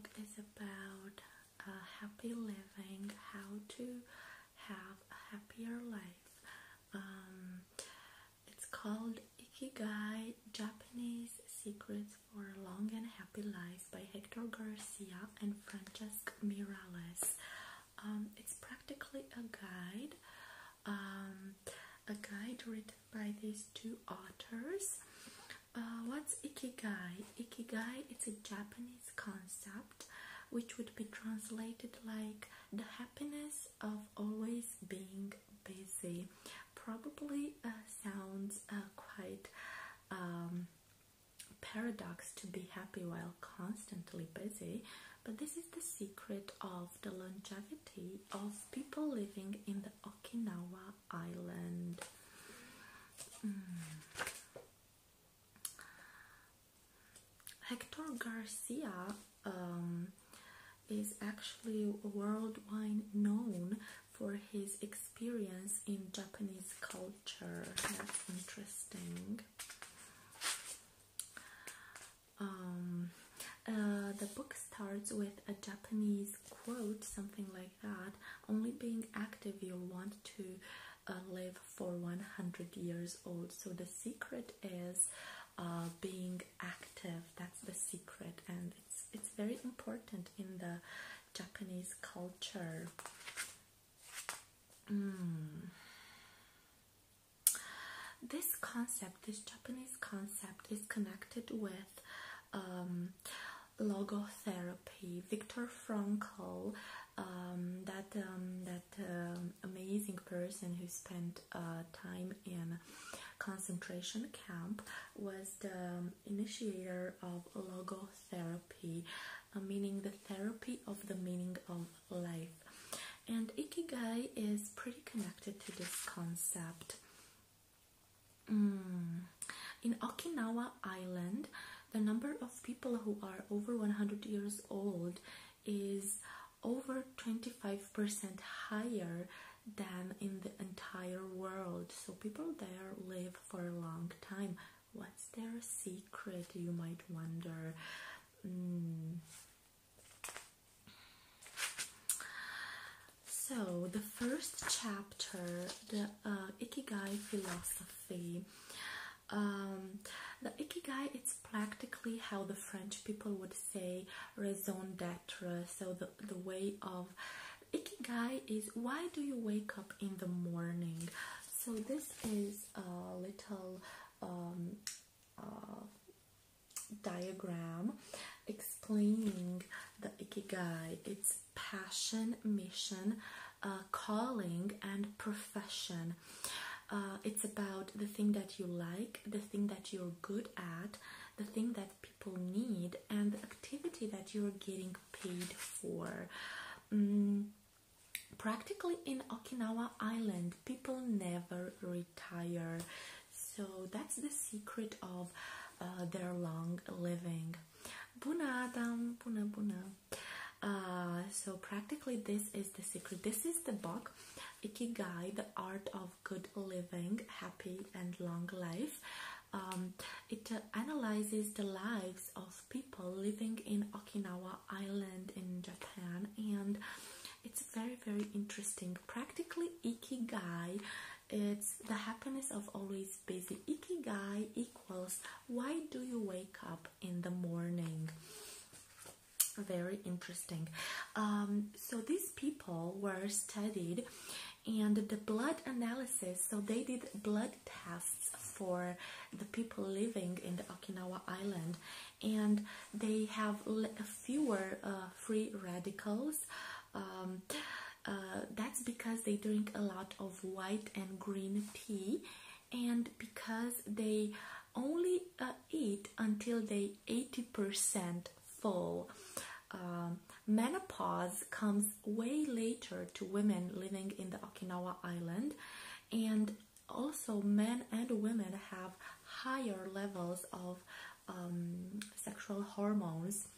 book is about happy living, how to have a happier life. It's called Ikigai, Japanese Secrets for a Long and Happy Life by Hector Garcia and Francesc Miralles. It's practically a guide written by these two authors. What's Ikigai? Ikigai, it's a Japanese concept which would be translated like the happiness of always being busy. Probably sounds quite paradox to be happy while constantly busy, but this is the secret of the longevity of people living in the Okinawa island. Hector Garcia is actually worldwide known for his experience in Japanese culture. That's interesting. The book starts with a Japanese quote, something like that: only being active you'll want to live for 100 years old. So the secret is being active. That's the secret, and it's very important in the Japanese culture. This concept, this Japanese concept, is connected with logotherapy. Viktor Frankl, that amazing person who spent time in concentration camp, was the initiator of logotherapy, meaning the therapy of the meaning of life. And Ikigai is pretty connected to this concept. In Okinawa Island, the number of people who are over 100 years old is over 25% higher than in the entire world. So people there live for a long time. What's their secret, you might wonder? So the first chapter, the Ikigai philosophy. The Ikigai, it's practically how the French people would say raison d'être. So the way of Ikigai is, why do you wake up in the morning? So this is a little diagram explaining the Ikigai. It's passion, mission, calling, and profession. It's about the thing that you like, the thing that you're good at, the thing that people need, and the activity that you're getting paid for. Practically in Okinawa Island, people never retire. So that's the secret of their long living. Buna Adam, buna buna. So practically this is the secret. This is the book, Ikigai, the art of good living, happy and long life. It analyzes the lives of people living in Okinawa Island in Japan, and it's very, very interesting. Practically Ikigai, it's the happiness of always busy. Ikigai equals, why do you wake up in the morning? Very interesting. So these people were studied, and the blood analysis, so they did blood tests for the people living in the Okinawa Island, and they have fewer free radicals. That's because they drink a lot of white and green tea, and because they only eat until they 80% full. Menopause comes way later to women living in the Okinawa Island, and also men and women have higher levels of sexual hormones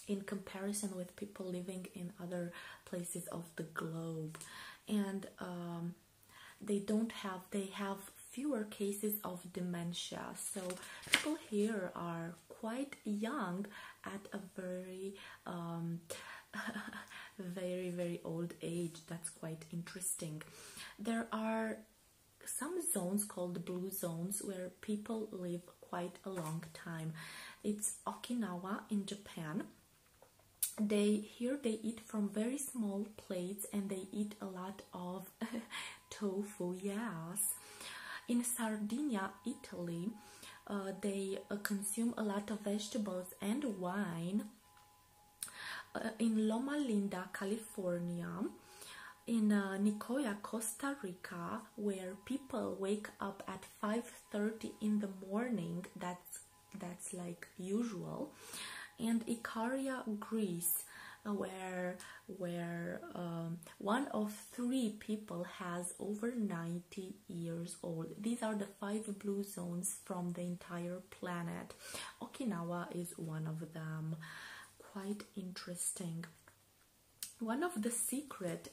in comparison with people living in other places of the globe, and they have fewer cases of dementia. So people here are quite young at a very very old age. That's quite interesting. There are some zones called blue zones where people live quite a long time. It's Okinawa in Japan. Here they eat from very small plates, and they eat a lot of tofu. Yes. In Sardinia, Italy, they consume a lot of vegetables and wine. In Loma Linda, California, in Nicoya, Costa Rica, where people wake up at 5:30 in the morning, that's like usual, and Icaria, Greece, where one of 3 people has over 90 years old. These are the 5 blue zones from the entire planet. Okinawa is one of them. Quite interesting. One of the secret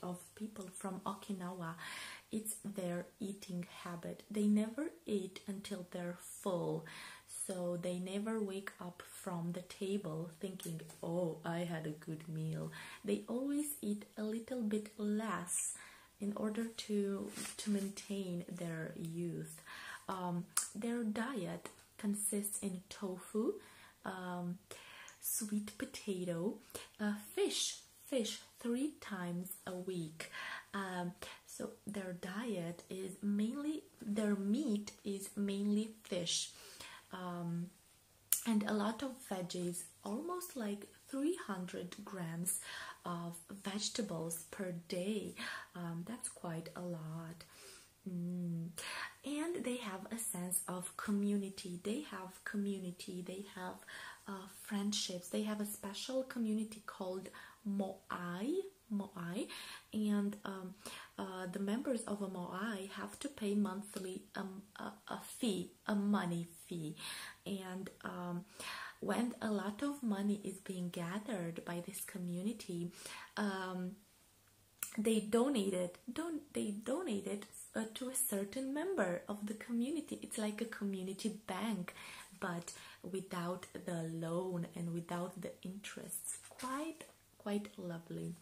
of people from Okinawa, it's their eating habit. They never eat until they're full. So they never wake up from the table thinking, oh, I had a good meal. They always eat a little bit less in order to maintain their youth. Their diet consists in tofu, sweet potato, fish 3 times a week. So their diet is mainly, their meat is mainly fish. And a lot of veggies, almost like 300 grams of vegetables per day. That's quite a lot. And they have a sense of community. They have community, they have friendships. They have a special community called Moai, and the members of a Moai have to pay monthly a money fee, and when a lot of money is being gathered by this community, they donate it to a certain member of the community. It's like a community bank, but without the loan and without the interests. Quite lovely.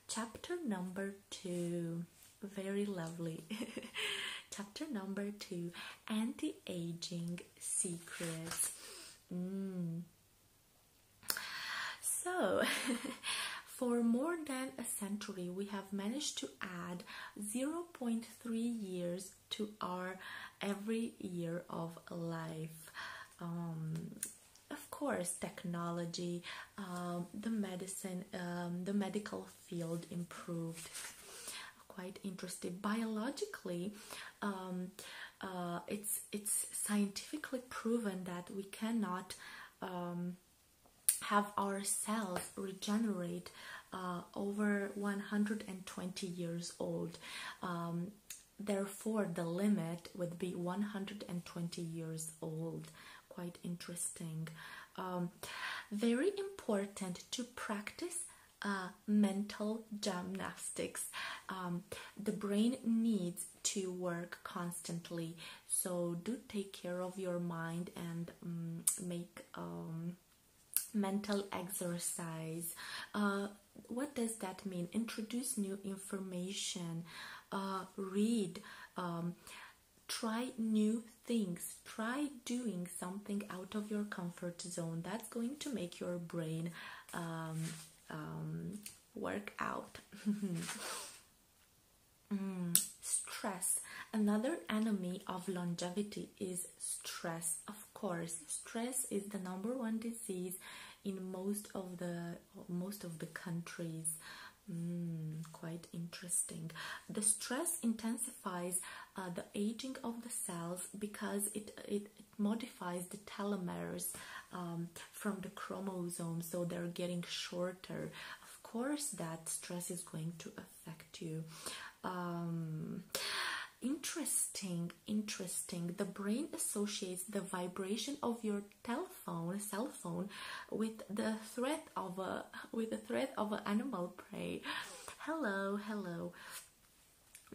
Chapter number 2, very lovely. Chapter number 2, anti-aging secrets. So for more than a century, we have managed to add 0.3 years to our every year of life. Of course, technology, the medical field improved. Quite interesting. Biologically, it's scientifically proven that we cannot have our cells regenerate over 120 years old. Therefore, the limit would be 120 years old. Quite interesting. Very important to practice mental gymnastics. The brain needs to work constantly, so do take care of your mind and make mental exercise. What does that mean? Introduce new information, read, try new things, try doing something out of your comfort zone. That's going to make your brain work out. Stress. Another enemy of longevity is stress. Of course, stress is the #1 disease in most of the countries. Quite interesting. The stress intensifies the aging of the cells because it modifies the telomeres from the chromosomes, so they're getting shorter. Of course, that stress is going to affect you. Interesting. The brain associates the vibration of your cell phone with the threat of an animal prey. Hello.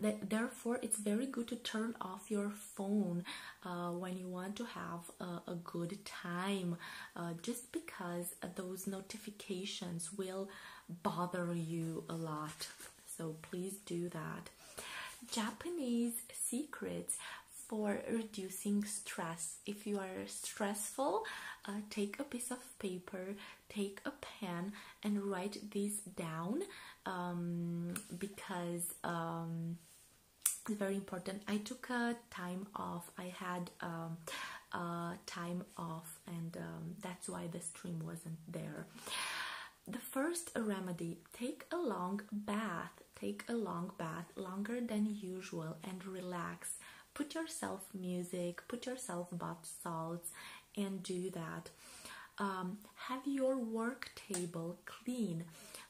Therefore, it's very good to turn off your phone when you want to have a good time, just because those notifications will bother you a lot. So please do that. Japanese secrets for reducing stress. If you are stressful, take a piece of paper, take a pen, and write these down, because it's very important. I took a time off. I had time off, and that's why the stream wasn't there. The first remedy: take a long bath. Take a long bath, longer than usual, and relax. Put yourself music, put yourself bath salts, and do that. Have your work table clean,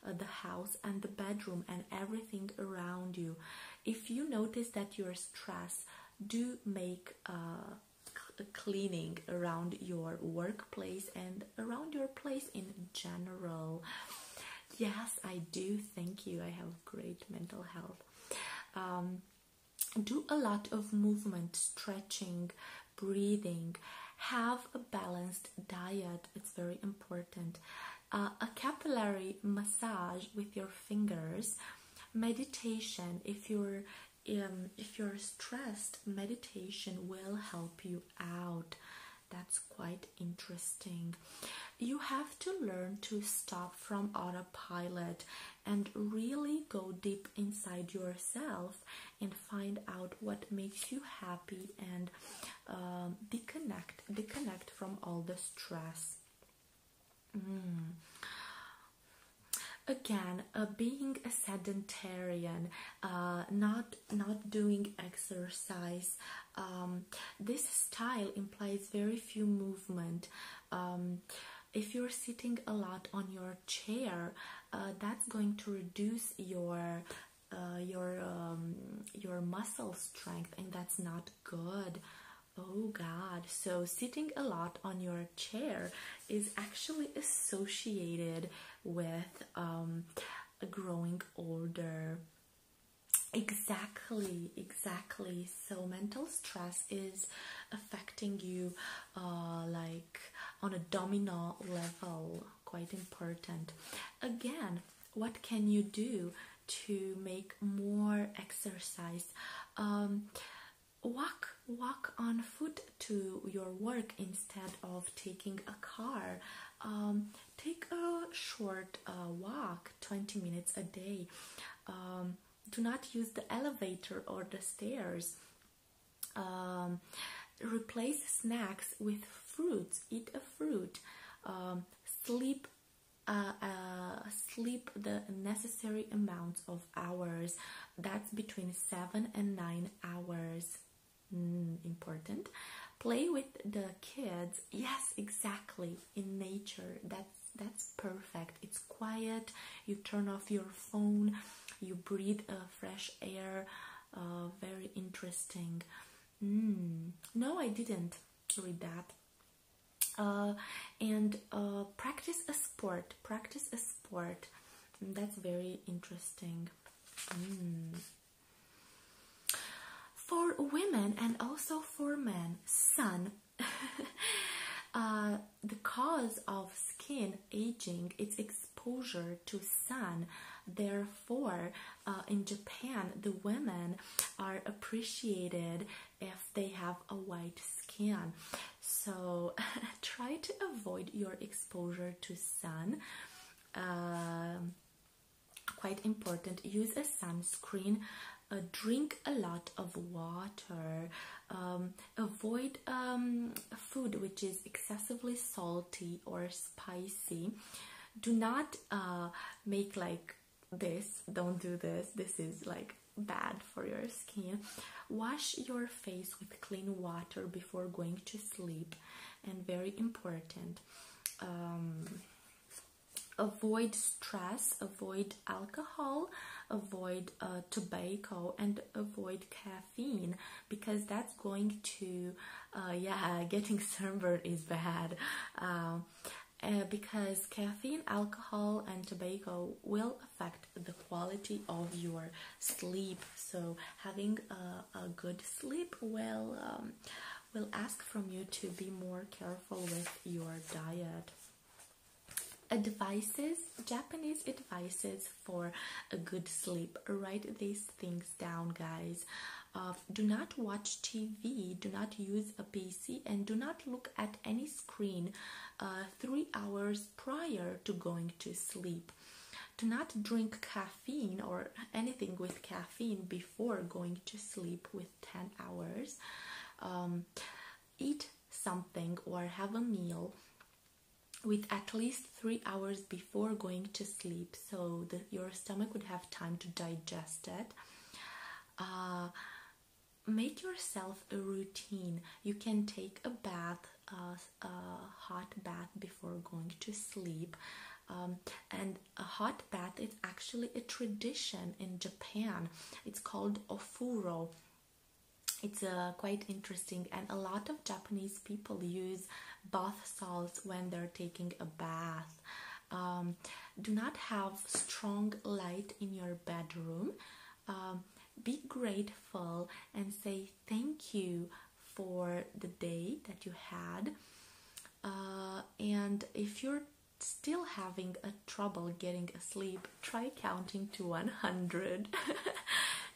the house and the bedroom and everything around you. If you notice that you're stressed, do make cleaning around your workplace and around your place in general. Yes, I do. Thank you. I have great mental health. Do a lot of movement, stretching, breathing. Have a balanced diet. It's very important. A capillary massage with your fingers. Meditation. If you're stressed, meditation will help you out. That's quite interesting. You have to learn to stop from autopilot and really go deep inside yourself and find out what makes you happy, and disconnect from all the stress. Again, being a sedentarian, not doing exercise, this style implies very few movement. If you're sitting a lot on your chair, that's going to reduce your muscle strength, and that's not good. Oh God. So sitting a lot on your chair is actually associated with a growing older. Exactly. So mental stress is affecting you like on a domino level. Quite important. Again, what can you do to make more exercise? Walk on foot to your work instead of taking a car. Take a short walk, 20 minutes a day. Do not use the elevator or the stairs. Replace snacks with fruits. Eat a fruit. Sleep the necessary amounts of hours. That's between 7 and 9 hours. Important. Play with the kids. Yes, exactly. In nature. That's perfect. It's quiet. You turn off your phone. You breathe fresh air. Very interesting. No, I didn't read that. And practice a sport. That's very interesting. For women and also for men, sun. The cause of skin aging is exposure to sun. Therefore, in Japan, the women are appreciated if they have a white skin. So try to avoid your exposure to sun. Quite important. Use a sunscreen. Drink a lot of water. Avoid food which is excessively salty or spicy. Do not make like this. Don't do this. This is like bad for your skin. Wash your face with clean water before going to sleep, and very important. Avoid stress, avoid alcohol, avoid tobacco, and avoid caffeine, because that's going to getting sunburn is bad. because caffeine, alcohol, and tobacco will affect the quality of your sleep. So having a good sleep will ask from you to be more careful with your diet. Japanese advices for a good sleep. Write these things down, guys. Do not watch TV, do not use a PC, and do not look at any screen 3 hours prior to going to sleep. Do not drink caffeine or anything with caffeine before going to sleep with 10 hours. Eat something or have a meal with at least 3 hours before going to sleep, so that your stomach would have time to digest it. Make yourself a routine. You can take a bath, a hot bath before going to sleep. And a hot bath is actually a tradition in Japan. It's called ofuro. It's quite interesting, and a lot of Japanese people use bath salts when they're taking a bath. Do not have strong light in your bedroom. Be grateful and say thank you for the day that you had. And if you're still having a trouble getting asleep, try counting to 100.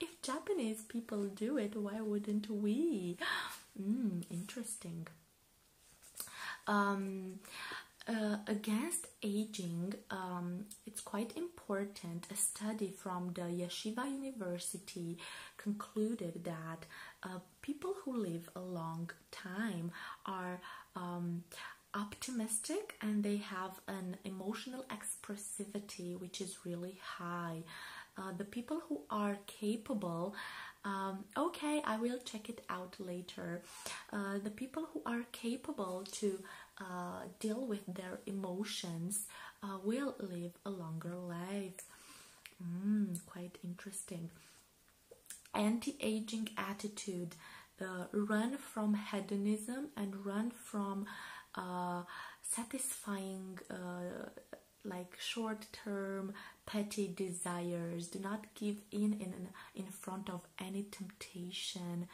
If Japanese people do it, why wouldn't we? Interesting. Against aging, it's quite important. A study from the Yeshiva University concluded that people who live a long time are optimistic, and they have an emotional expressivity which is really high. The people who are capable, okay, I will check it out later. The people who are capable to deal with their emotions will live a longer life. Quite interesting. Anti-aging attitude. Run from hedonism and run from satisfying like short-term petty desires. Do not give in front of any temptation.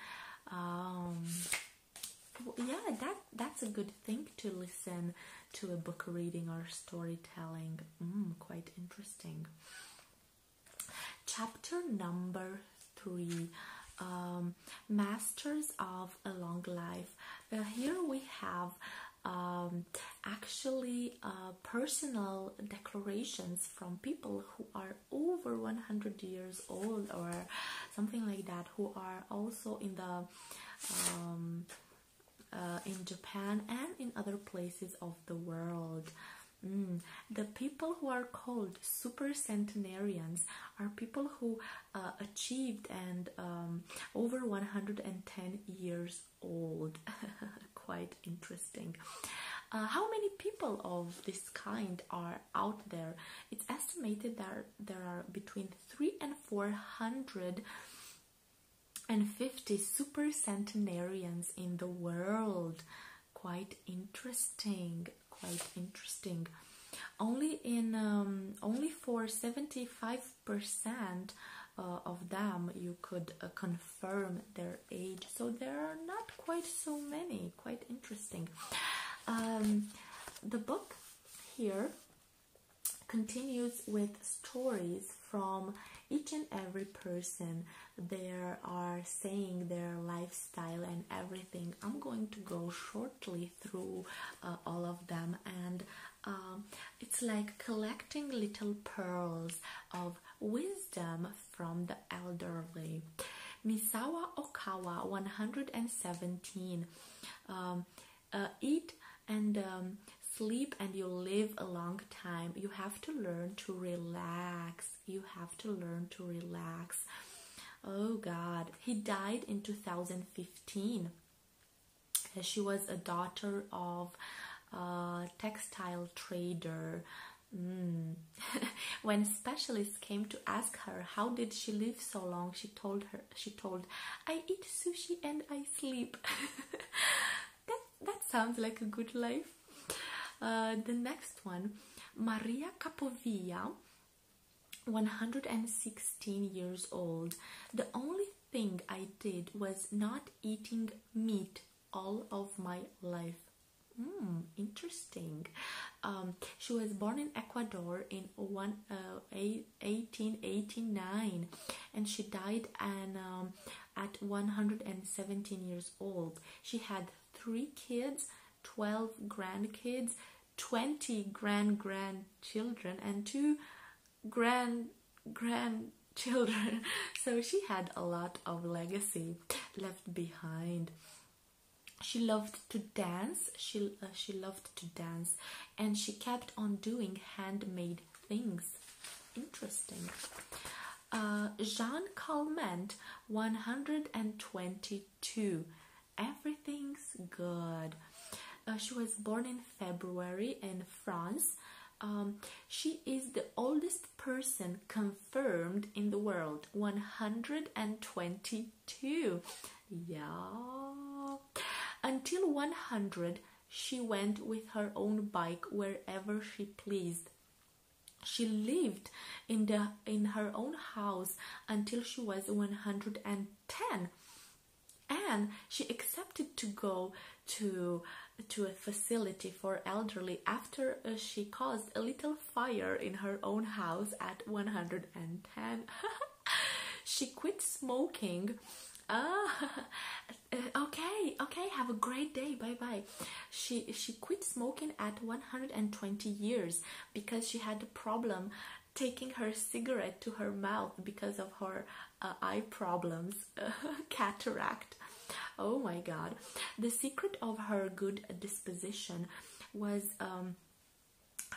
Yeah, that's a good thing to listen to a book reading or storytelling. Quite interesting. Chapter number 3, Masters of a Long Life. Here we have actually personal declarations from people who are over 100 years old or something like that, who are also in the in Japan and in other places of the world. The people who are called super centenarians are people who achieved and over 110 years old. Quite interesting. How many people of this kind are out there? It's estimated that there are between 300 and 450 super centenarians in the world. Quite interesting. Quite interesting. Only for 75% of them you could confirm their age, so there are not quite so many. Quite interesting. The book here continues with stories from each and every person. They are saying their lifestyle and everything. I'm going to go shortly through all of them, and it's like collecting little pearls of wisdom from the elderly. Misawa Okawa, 117. Eat and sleep and you live a long time. You have to learn to relax. You have to learn to relax. Oh God, he died in 2015. She was a daughter of a textile trader. When specialists came to ask her how did she live so long, she told, I eat sushi and I sleep. That sounds like a good life. The next one, Maria Capovilla, 116 years old. The only thing I did was not eating meat all of my life. Interesting. She was born in Ecuador in 1889, and she died at 117 years old. She had 3 kids, 12 grandkids, 20 grandchildren, and 2 grandchildren. So she had a lot of legacy left behind. She loved to dance. She loved to dance, and she kept on doing handmade things. Interesting. Jean Calment, 122. Everything's good. She was born in February in France. She is the oldest person confirmed in the world. 122. Yeah. Until 100, she went with her own bike wherever she pleased. She lived in her own house until she was 110, and she accepted to go to a facility for elderly after she caused a little fire in her own house at 110. She quit smoking. Okay, have a great day, bye. She quit smoking at 120 years because she had a problem taking her cigarette to her mouth because of her eye problems, cataract. Oh my god. The secret of her good disposition was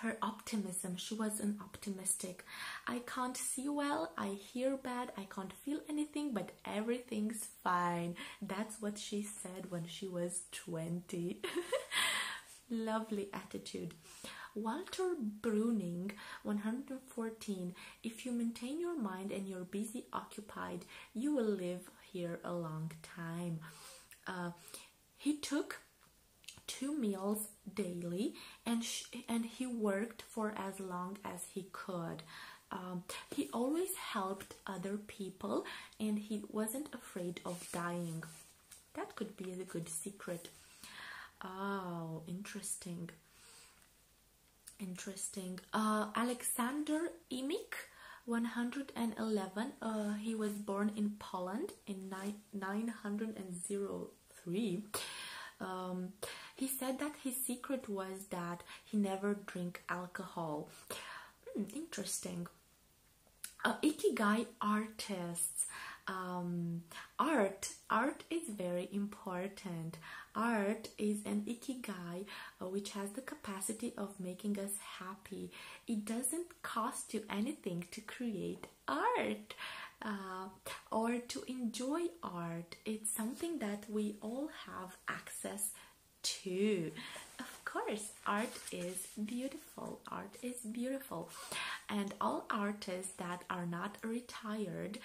her optimism. She was an optimistic. I can't see well, I hear bad, I can't feel anything, but everything's fine. That's what she said when she was 20. Lovely attitude. Walter Bruning, 114. If you maintain your mind and you're busy occupied, you will live here a long time. He took 2 meals daily, and he worked for as long as he could. He always helped other people, and he wasn't afraid of dying. That could be a good secret. Oh, interesting. Alexander Imik, 111. He was born in Poland in 903. He said that his secret was that he never drank alcohol. Interesting. Ikigai artists. Art is very important. Art is an ikigai which has the capacity of making us happy. It doesn't cost you anything to create art or to enjoy art. It's something that we all have access to. Of course, art is beautiful. Art is beautiful. And all artists that are not retired,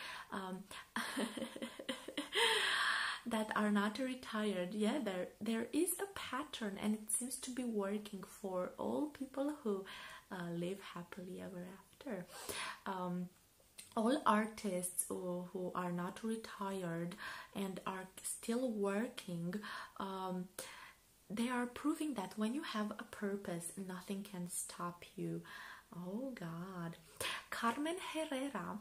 yeah, there is a pattern, and it seems to be working for all people who live happily ever after. All artists who are not retired and are still working, they are proving that when you have a purpose, nothing can stop you. Oh God. Carmen Herrera,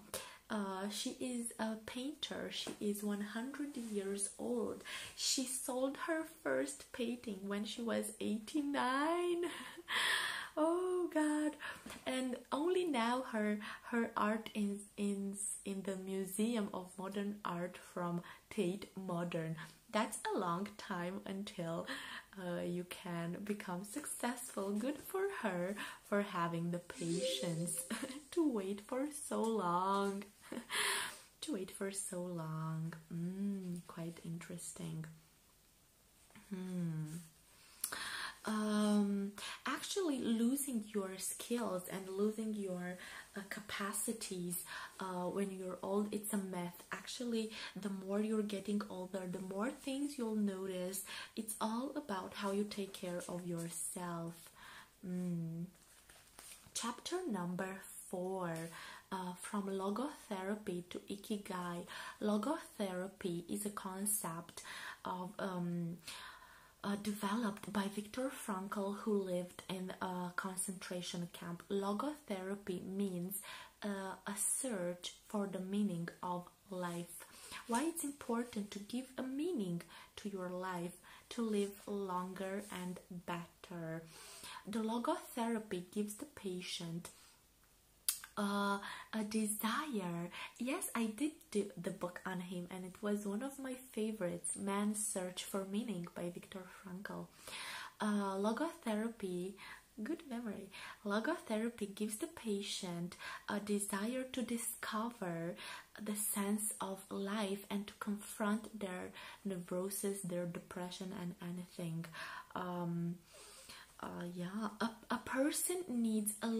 she is a painter. She is 100 years old. She sold her first painting when she was 89. Oh God. And only now her art is in the Museum of Modern Art from Tate Modern. That's a long time until you can become successful. Good for her for having the patience to wait for so long. Quite interesting. Actually, losing your skills and losing your capacities when you're old, it's a myth. Actually, the more you're getting older, the more things you'll notice. It's all about how you take care of yourself. Chapter number 4, from logotherapy to Ikigai. Logotherapy is a concept of developed by Viktor Frankl, who lived in a concentration camp. Logotherapy means a search for the meaning of life. Why it's important to give a meaning to your life, to live longer and better. The logotherapy gives the patient a desire. Yes, I did do the book on him, and it was one of my favorites, Man's Search for Meaning by Viktor Frankl. Logotherapy, good memory. Logotherapy gives the patient a desire to discover the sense of life and to confront their neurosis, their depression, and anything. A person needs a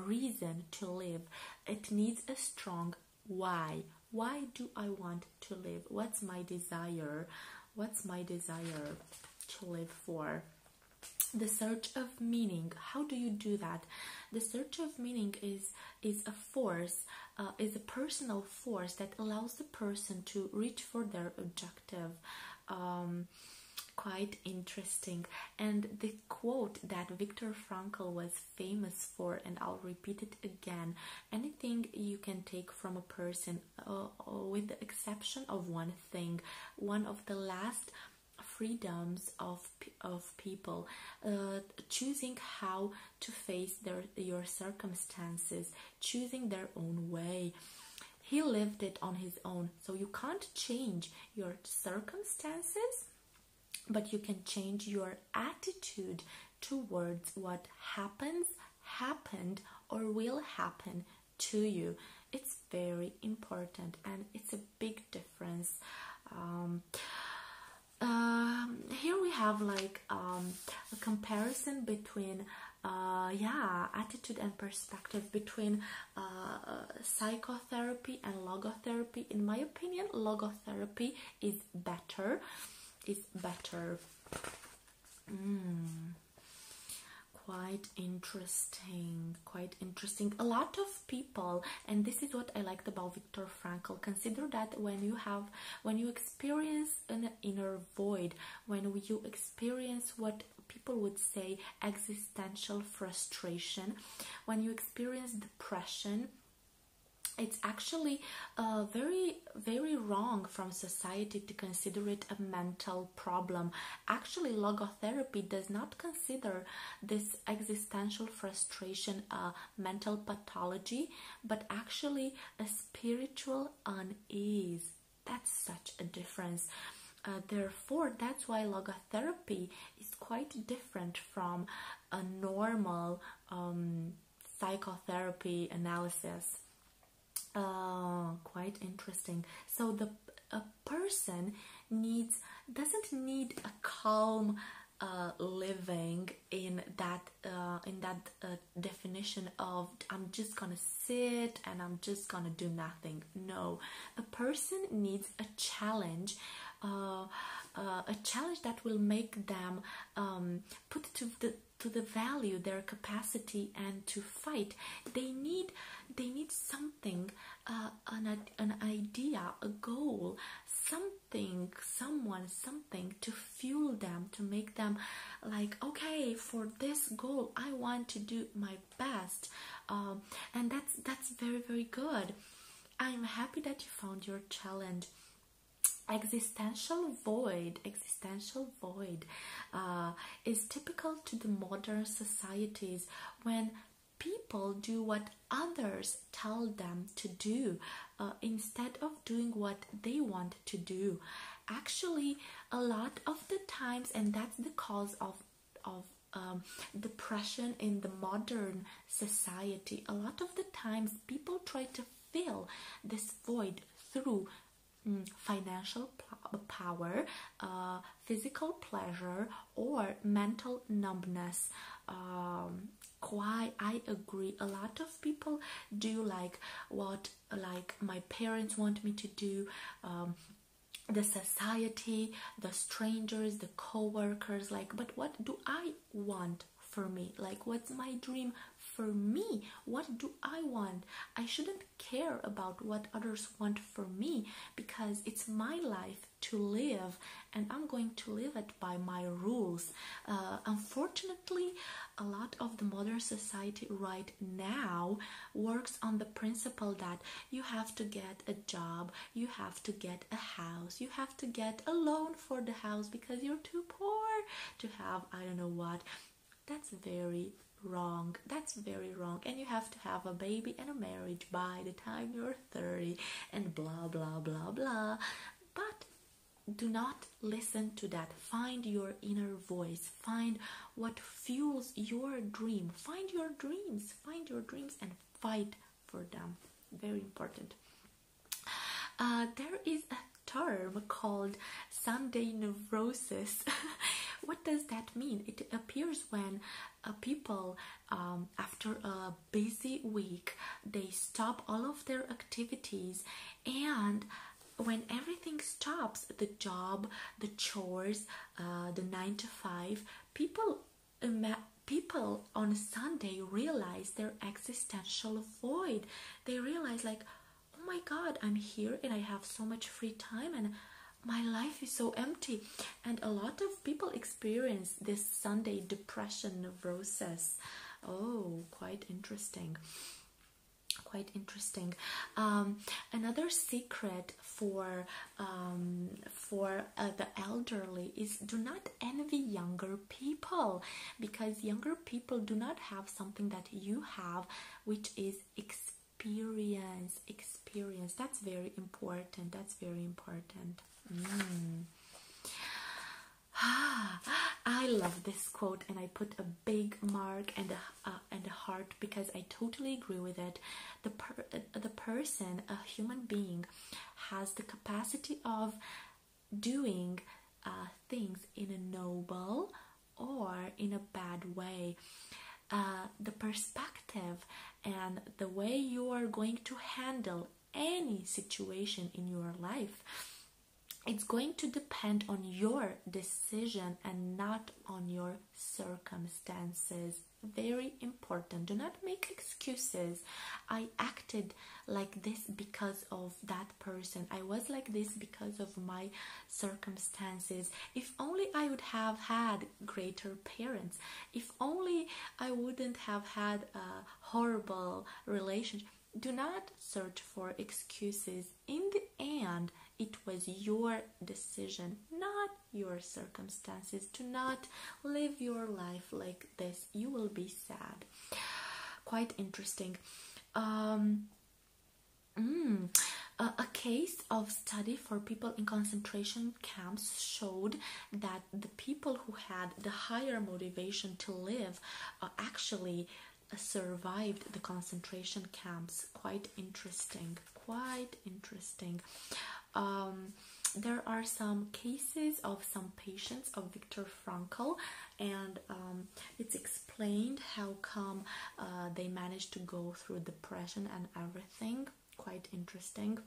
reason to live. It needs a strong why. Why do I want to live? What's my desire? What's my desire to live for? The search of meaning. How do you do that? The search of meaning is a force, is a personal force that allows the person to reach for their objective. Quite interesting. And the quote that Viktor Frankl was famous for, and I'll repeat it again: anything you can take from a person, with the exception of one thing, one of the last freedoms of people, choosing how to face your circumstances, choosing their own way. He lived it on his own, so you can't change your circumstances, but you can change your attitude towards what happened, or will happen to you. It's very important, and it's a big difference. Here we have like a comparison between attitude and perspective between psychotherapy and logotherapy. In my opinion, logotherapy is better. Quite interesting. A lot of people, and this is what I liked about Viktor Frankl, consider that when you experience an inner void, when you experience what people would say existential frustration, when you experience depression, it's actually very, very wrong from society to consider it a mental problem. Actually, logotherapy does not consider this existential frustration a mental pathology, but actually a spiritual unease. That's such a difference. Therefore, that's why logotherapy is quite different from a normal psychotherapy analysis. Quite interesting. So a person doesn't need a calm living in that definition of I'm just gonna sit and I'm just gonna do nothing. No, a person needs a challenge. A challenge that will make them put to the value their capacity and to fight. They need something, an idea, a goal, something to fuel them, to make them like, okay, for this goal I want to do my best, and that's very, very good. I'm happy that you found your challenge. Existential void is typical to the modern societies, when people do what others tell them to do instead of doing what they want to do. Actually, a lot of the times, and that's the cause of depression in the modern society, a lot of the times people try to fill this void through financial power, physical pleasure, or mental numbness. I agree. A lot of people do like what my parents want me to do, the society, the strangers, the co-workers, like, but what do I want for me? Like, what's my dream for me? What do I want? I shouldn't care about what others want for me, because it's my life to live, and I'm going to live it by my rules. Unfortunately, a lot of the modern society right now works on the principle that you have to get a job, you have to get a house, you have to get a loan for the house because you're too poor to have I don't know what. That's very wrong. That's very wrong. And you have to have a baby and a marriage by the time you're 30 and blah blah blah blah. But do not listen to that. Find your inner voice. Find what fuels your dream. Find your dreams and fight for them. Very important. There is a term called Sunday neurosis. What does that mean? It appears when people, after a busy week, they stop all of their activities, and when everything stops, the job, the chores, the 9 to 5, people on Sunday realize their existential void. They realize, like, oh my God, I'm here and I have so much free time and my life is so empty. And a lot of people experience this Sunday depression neurosis. Oh, quite interesting. Quite interesting. Another secret for the elderly is do not envy younger people, because younger people do not have something that you have, which is experience. That's very important. I love this quote, and I put a big mark and a heart, because I totally agree with it. The person, a human being, has the capacity of doing things in a noble or in a bad way. The perspective and the way you are going to handle any situation in your life, it's going to depend on your decision and not on your circumstances. Very important. Do not make excuses. I acted like this because of that person. I was like this because of my circumstances. If only I would have had greater parents. If only I wouldn't have had a horrible relationship. Do not search for excuses. In the end, it was your decision, not your circumstances. Do not live your life like this. You will be sad. Quite interesting. A case of study for people in concentration camps showed that the people who had the higher motivation to live actually survived the concentration camps. Quite interesting. There are some cases of some patients of Viktor Frankl, and it's explained how come they managed to go through depression and everything. Quite interesting.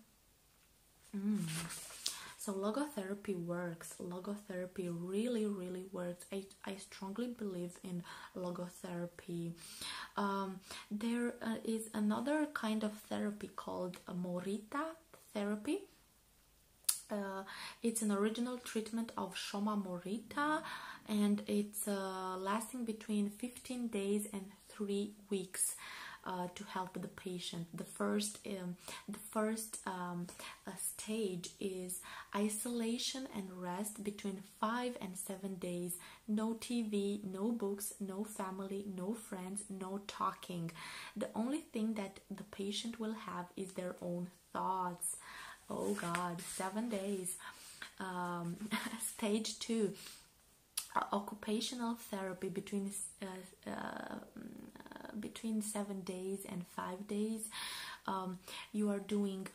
So logotherapy works. Logotherapy really works. I strongly believe in logotherapy. There is another kind of therapy called Morita therapy. It's an original treatment of Shoma Morita, and it's lasting between 15 days and 3 weeks. To help the patient. The first stage is isolation and rest between 5 and 7 days. No TV, no books, no family, no friends, no talking. The only thing that the patient will have is their own thoughts. Oh God, 7 days. Stage 2, occupational therapy between 7 days and 5 days. You are doing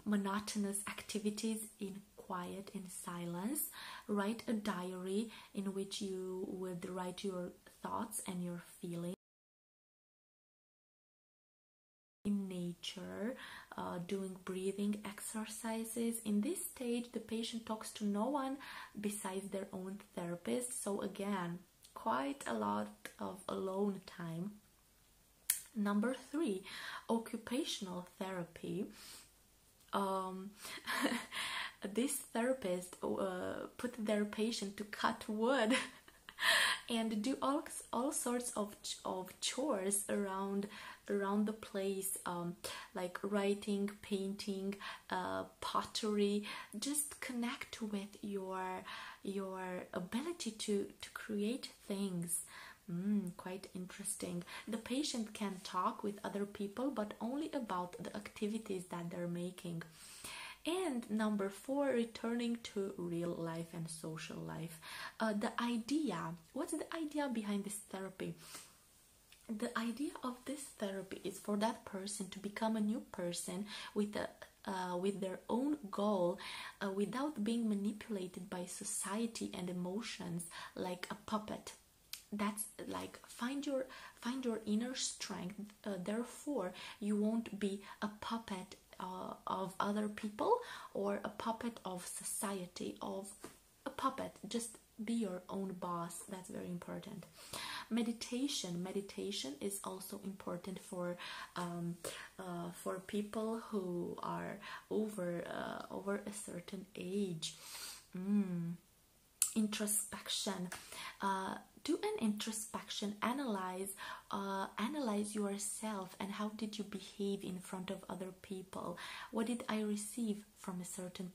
monotonous activities in quiet, in silence. Write a diary in which you would write your thoughts and your feelings. In nature, doing breathing exercises. In this stage, the patient talks to no one besides their own therapist. So again, quite a lot of alone time. Number 3, occupational therapy. This therapist put their patient to cut wood and do all sorts of chores around the place, like writing, painting, pottery. Just connect with your ability to create things. Quite interesting. The patient can talk with other people, but only about the activities that they're making. And number 4, returning to real life and social life. What's the idea behind this therapy? The idea of this therapy is for that person to become a new person with their own goal, without being manipulated by society and emotions like a puppet. That's like find your inner strength. Therefore, you won't be a puppet of other people or a puppet of society, of a puppet. Just be your own boss. That's very important. Meditation is also important for people who are over a certain age. Introspection. Do an introspection. Analyze yourself and how did you behave in front of other people. What did I receive from a certain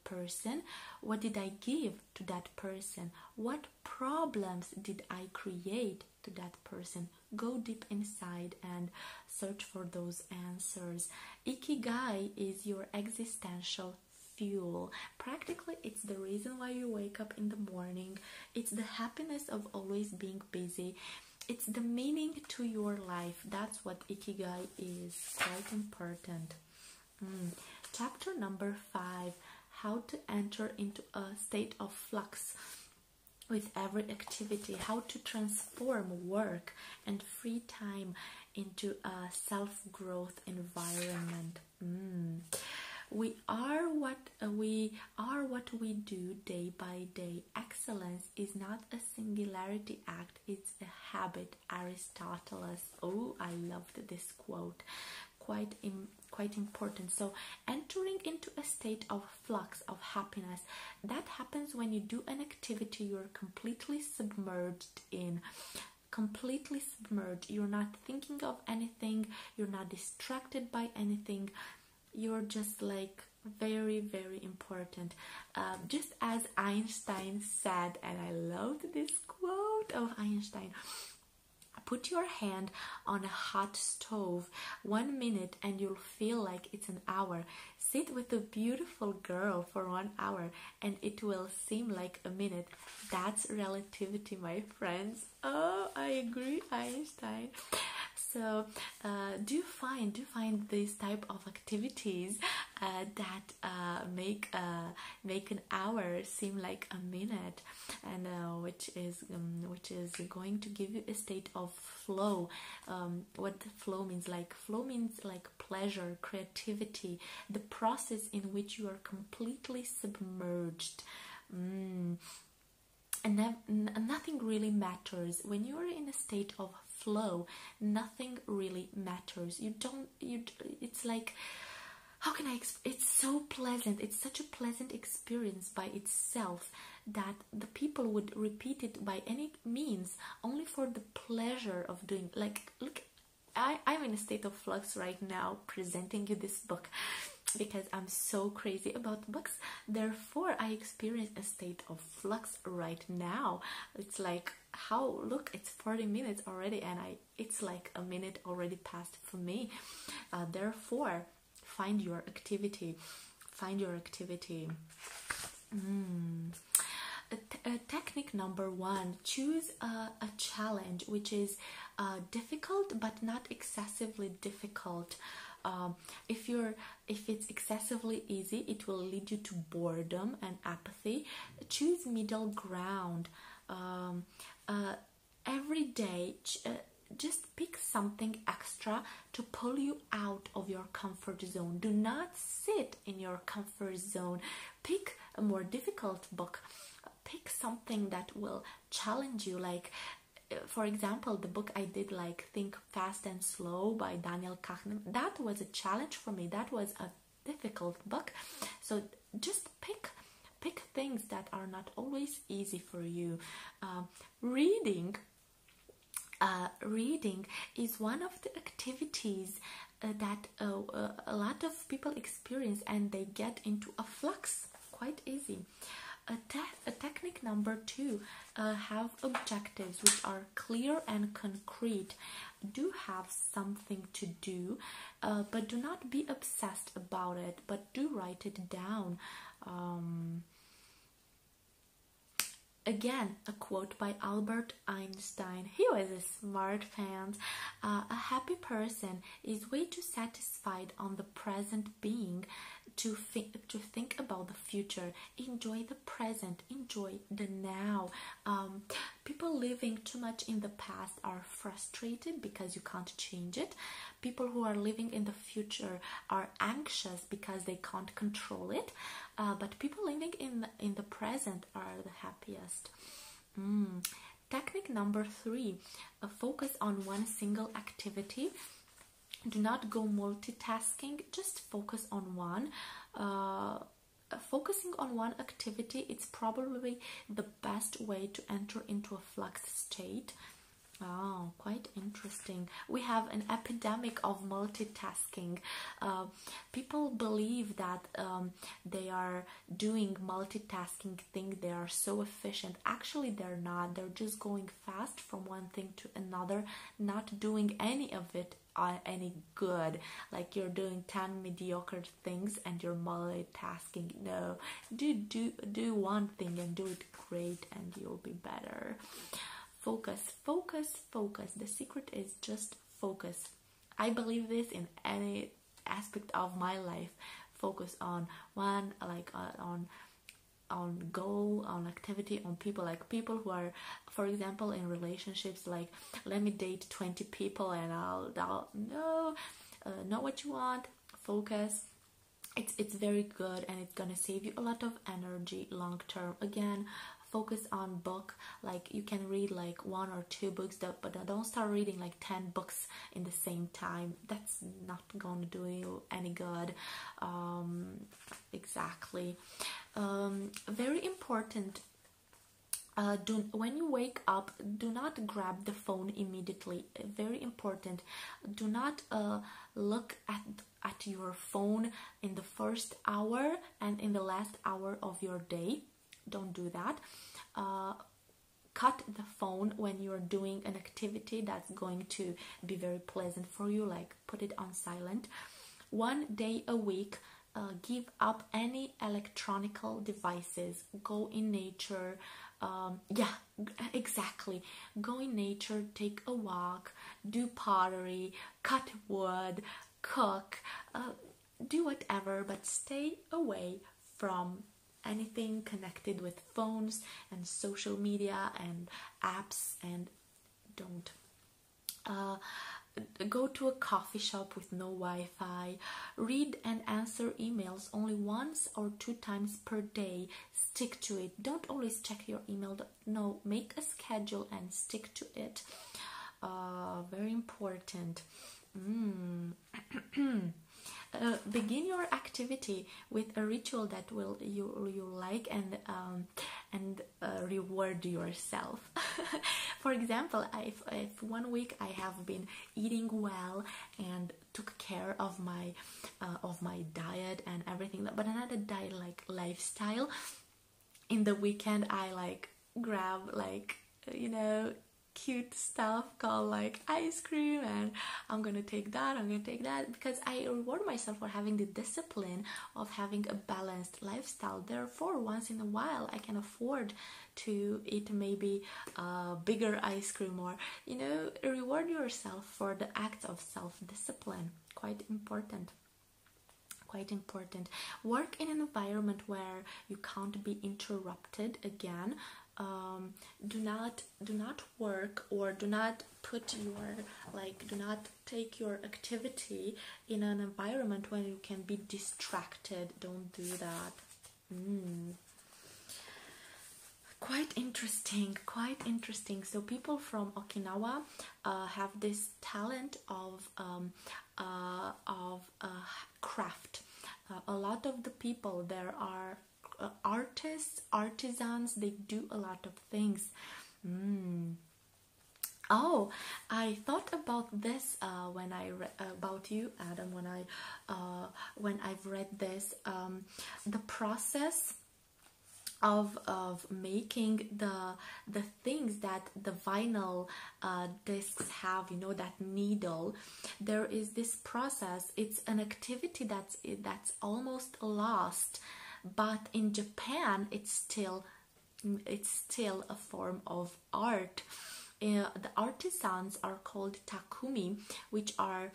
person? What did I give to that person? What problems did I create to that person? Go deep inside and search for those answers. Ikigai is your existential fuel. Practically, it's the reason why you wake up in the morning. It's the happiness of always being busy. It's the meaning to your life. That's what Ikigai is. Quite important. Chapter number 5, how to enter into a state of flux with every activity, how to transform work and free time into a self-growth environment. We are what we do day by day. Excellence is not a singularity act, it's a habit. Aristotle. Oh, I loved this quote. Quite important. So entering into a state of flux of happiness, that happens when you do an activity you're completely submerged in. Completely submerged. You're not thinking of anything, you're not distracted by anything. You're just like very, very important. Just as Einstein said, and I loved this quote of Einstein: put your hand on a hot stove 1 minute and you'll feel like it's an hour. Sit with a beautiful girl for 1 hour and it will seem like a minute. That's relativity, my friends. Oh, I agree, Einstein. So do find these type of activities that make an hour seem like a minute, and which is going to give you a state of flow. What flow means? Flow means like pleasure, creativity, the process in which you are completely submerged. And nothing really matters when you are in a state of flow. Nothing really matters. It's like, how can I explain? It's so pleasant. It's such a pleasant experience by itself that the people would repeat it by any means, only for the pleasure of doing. Like, look, I'm in a state of flux right now presenting you this book, because I'm so crazy about books. Therefore, I experience a state of flux right now. It's like, look, it's 40 minutes already, and it's like a minute already passed for me. Therefore, find your activity. Technique number 1: choose a challenge which is difficult but not excessively difficult. If it's excessively easy, it will lead you to boredom and apathy. Choose middle ground. Every day, just pick something extra to pull you out of your comfort zone. Do not sit in your comfort zone. Pick a more difficult book. Pick something that will challenge you, like for example, the book I did, like Think Fast and Slow by Daniel Kahneman. That was a challenge for me. That was a difficult book. So just pick things that are not always easy for you. Reading is one of the activities that a lot of people experience, and they get into a flux quite easy. A technique number 2, have objectives which are clear and concrete. Do have something to do, but do not be obsessed about it, but do write it down. Again, a quote by Albert Einstein. He was a smart man. A happy person is way too satisfied on the present being to think about the future. Enjoy the present. Enjoy the now. People living too much in the past are frustrated because you can't change it. People who are living in the future are anxious because they can't control it. But people living in the present are the happiest. Technique number 3, focus on one single activity. Do not go multitasking, just focus on one. Focusing on one activity, it's probably the best way to enter into a flux state. Oh, quite interesting. We have an epidemic of multitasking. People believe that they are doing multitasking, think they are so efficient. Actually, they're not. They're just going fast from one thing to another, not doing any of it any good. Like you're doing 10 mediocre things and you're multitasking. No, do one thing and do it great, and you'll be better. Focus, focus, focus. The secret is just focus. I believe this in any aspect of my life. Focus on one, like on goal, on activity, on people. Like people who are, for example, in relationships, like let me date 20 people and I'll know what you want. Focus. It's very good, and it's gonna save you a lot of energy long term. Again, focus on book. Like you can read like 1 or 2 books, but don't start reading like 10 books in the same time. That's not going to do you any good. Exactly. Very important. When you wake up, do not grab the phone immediately. Very important. Do not look at your phone in the first hour and in the last hour of your day. Don't do that. Cut the phone when you're doing an activity that's going to be very pleasant for you, like put it on silent. 1 day a week, give up any electronical devices. Go in nature. Yeah, exactly. Go in nature, take a walk, do pottery, cut wood, cook, do whatever, but stay away from anything connected with phones and social media and apps, and don't go to a coffee shop with no Wi-Fi. Read and answer emails only 1 or 2 times per day. Stick to it. Don't always check your email. No, make a schedule and stick to it. Very important. Begin your activity with a ritual that will you like, and reward yourself. For example, if 1 week I have been eating well and took care of my diet and everything, but not a diet, like lifestyle. In the weekend I like grab like cute stuff called like ice cream, and I'm gonna take that, because I reward myself for having the discipline of having a balanced lifestyle. Therefore, once in a while I can afford to eat maybe bigger ice cream, or reward yourself for the act of self-discipline. Quite important. Work in an environment where you can't be interrupted. Again, do not work, or do not put your, like, do not take your activity in an environment when you can be distracted. Don't do that. Quite interesting, quite interesting. So people from Okinawa have this talent of craft. A lot of the people there are artists, artisans. They do a lot of things. Oh, I thought about this when I read about you, Adam. When I've read this, the process of making the things that the vinyl discs have, you know, that needle. There is this process. It's an activity that's almost lost, but in Japan it's still a form of art. The artisans are called takumi, which are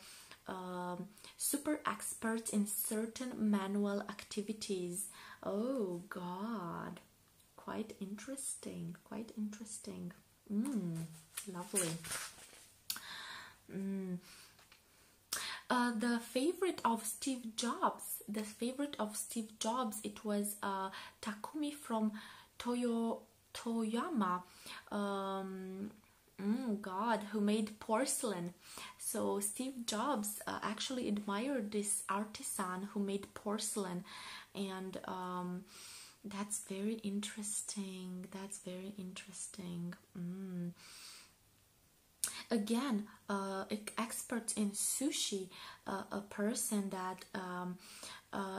super experts in certain manual activities. Oh God, quite interesting, quite interesting. Lovely. The favorite of Steve Jobs, it was Takumi from Toyama. God, who made porcelain. So Steve Jobs actually admired this artisan who made porcelain, and that's very interesting. That's very interesting. Again, experts in sushi, a person that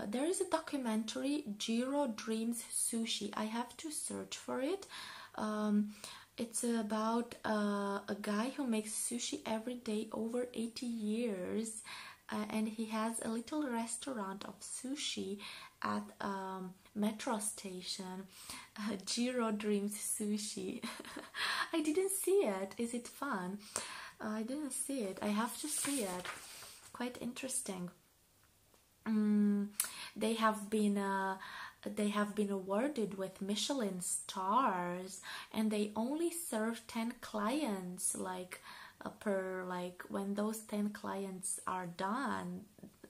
there is a documentary, Jiro Dreams Sushi. I have to search for it. It's about a guy who makes sushi every day over 80 years, and he has a little restaurant of sushi at metro station. Jiro Dreams Sushi. I didn't see it. Is it fun? I didn't see it. I have to see it. Quite interesting. They have been awarded with Michelin stars, and they only serve 10 clients, like when those 10 clients are done,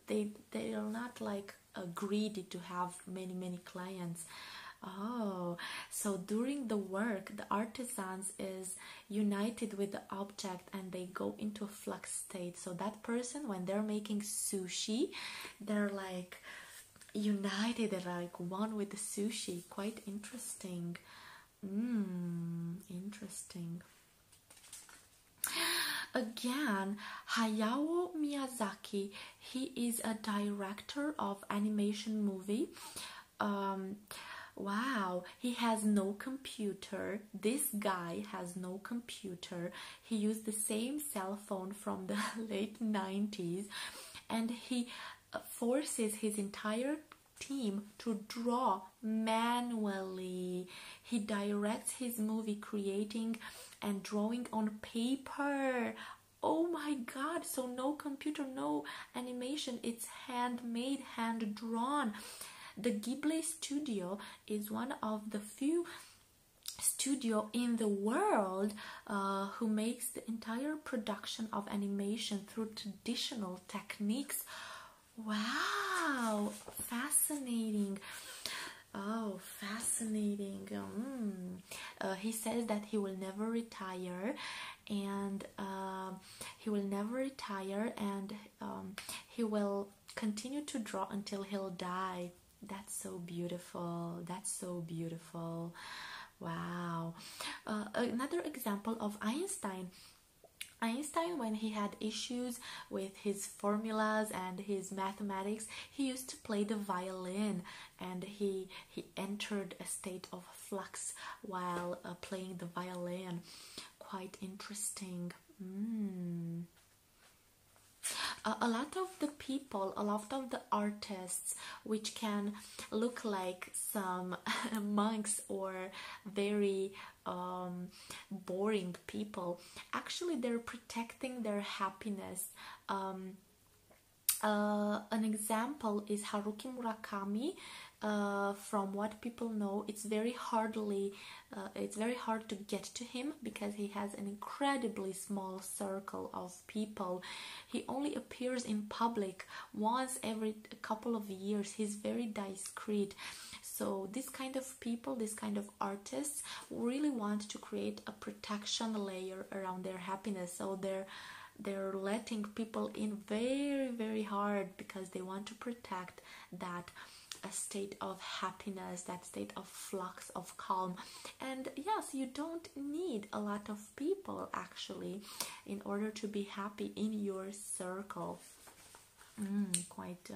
they are not like greedy to have many clients. Oh, so during the work, the artisans is united with the object and they go into a flux state. So that person, when they're making sushi, they're like united, they're like one with the sushi. Quite interesting. Interesting. Again, Hayao Miyazaki, he is a director of animation movie. Wow, he has no computer. This guy has no computer. He used the same cell phone from the late 90s, and he forces his entire team to draw manually. He directs his movie creating and drawing on paper. Oh my God, so no computer, no animation, it's handmade, hand drawn. The Ghibli studio is one of the few studio in the world who makes the entire production of animation through traditional techniques. Wow, fascinating. Oh, fascinating. He says that he will never retire, and he will continue to draw until he'll die. That's so beautiful. That's so beautiful. Wow. Another example of Einstein. Einstein, when he had issues with his formulas and his mathematics, he used to play the violin, and he entered a state of flux while playing the violin. Quite interesting. A lot of the people, a lot of the artists, which can look like some monks or very boring people, actually they're protecting their happiness. An example is Haruki Murakami. from what people know, it's very hard to get to him because he has an incredibly small circle of people. He only appears in public once every couple of years. He's very discreet. So this kind of people, this kind of artists really want to create a protection layer around their happiness. So they're letting people in very, very hard because they want to protect that a state of happiness, that state of flux, of calm. And yes, you don't need a lot of people actually in order to be happy in your circle. Quite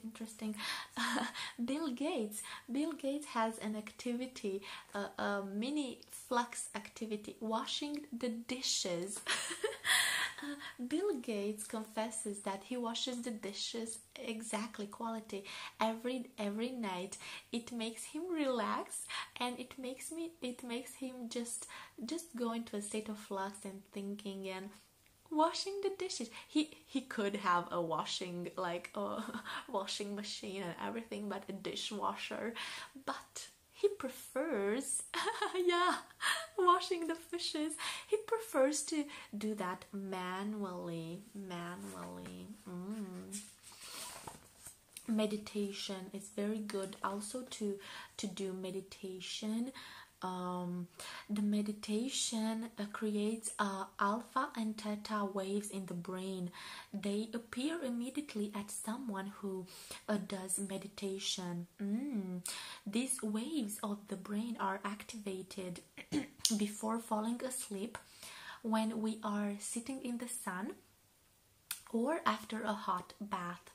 interesting. Bill Gates has an activity, a mini flux activity, washing the dishes. Bill Gates confesses that he washes the dishes exactly quality every night. It makes him relax, and it makes him just go into a state of flux and thinking and washing the dishes. He could have a washing machine and everything, but a dishwasher. But he prefers washing the fishes. He prefers to do that manually. Meditation is very good also to do meditation. The meditation creates alpha and theta waves in the brain. They appear immediately at someone who does meditation. These waves of the brain are activated before falling asleep, when we are sitting in the sun, or after a hot bath.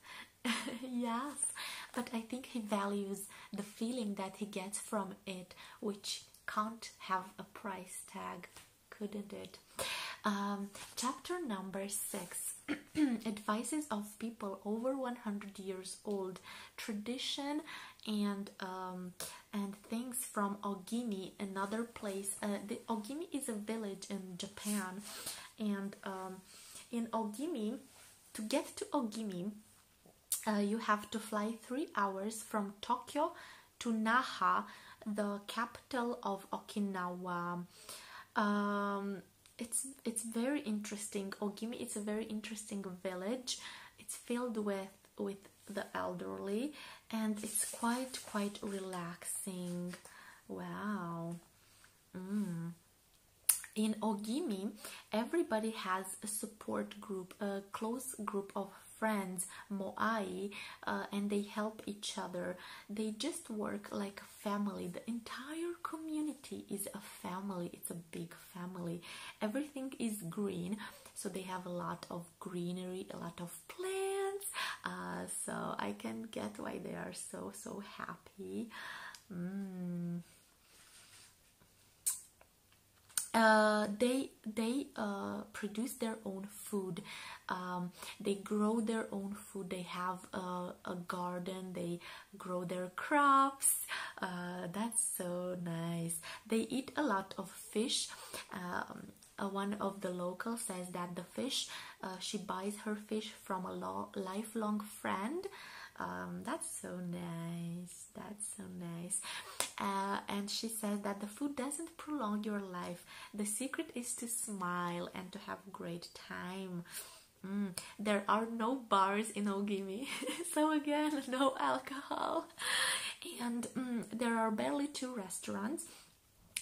Yes, but I think he values the feeling that he gets from it, which can't have a price tag, couldn't it? Chapter number 6. Advices of people over 100 years old, tradition and things from Ogimi, another place. The Ogimi is a village in Japan, and in Ogimi, to get to Ogimi, you have to fly 3 hours from Tokyo to Naha, the capital of Okinawa. It's very interesting. Ogimi is a very interesting village. It's filled with the elderly, and it's quite relaxing. Wow. In Ogimi, everybody has a support group, a close group of friends, moai, and they help each other. They just work like a family. The entire community is a family. It's a big family. Everything is green, so they have a lot of greenery, a lot of plants. So I can get why they are so happy. They produce their own food. They grow their own food. They have a garden. They grow their crops. That's so nice. They eat a lot of fish. One of the locals says that the fish, she buys her fish from a lifelong friend. That's so nice. And she says that the food doesn't prolong your life. The secret is to smile and to have great time. There are no bars in Ogimi, so again, no alcohol. And there are barely 2 restaurants.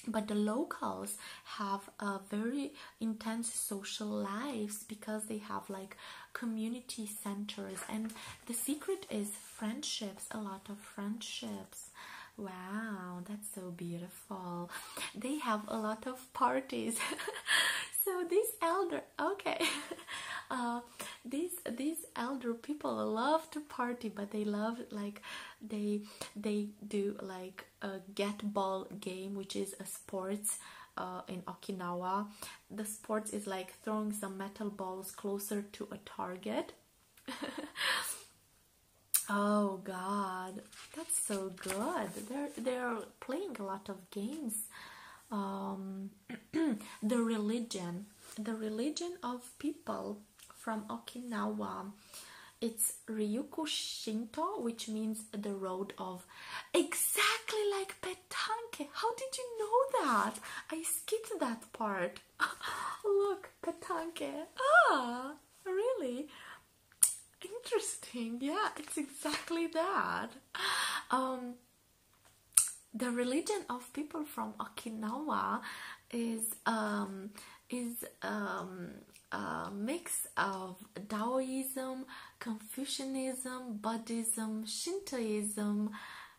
But the locals have a very intense social lives because they have like community centers, and the secret is friendships, a lot of friendships. Wow, that's so beautiful. They have a lot of parties. So these elder people love to party, but they love like they do like a get ball game, which is a sports in Okinawa. The sports is like throwing some metal balls closer to a target. Oh God, that's so good. They're playing a lot of games. The religion of people from Okinawa It's Ryuko Shinto, which means the road of, exactly like petanque. How did you know that? I skipped that part. Look, petanque. Ah, really? Interesting. Yeah, it's exactly that. The religion of people from Okinawa is a mix of Taoism, Confucianism, Buddhism, Shintoism,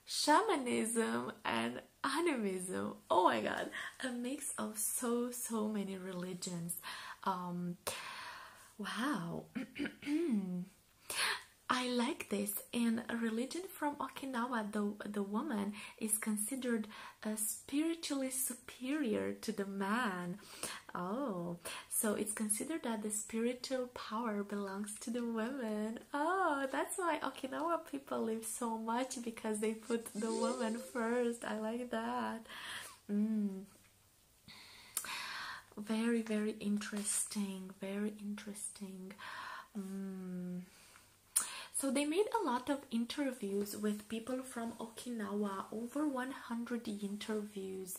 shamanism, and animism. Oh my god, a mix of so many religions. Wow. I like this. In a religion from Okinawa, the woman is considered spiritually superior to the man. Oh, so it's considered that the spiritual power belongs to the women. Oh, that's why Okinawa people live so much, because they put the woman first. I like that. Very interesting. Very interesting. So they made a lot of interviews with people from Okinawa, over 100 interviews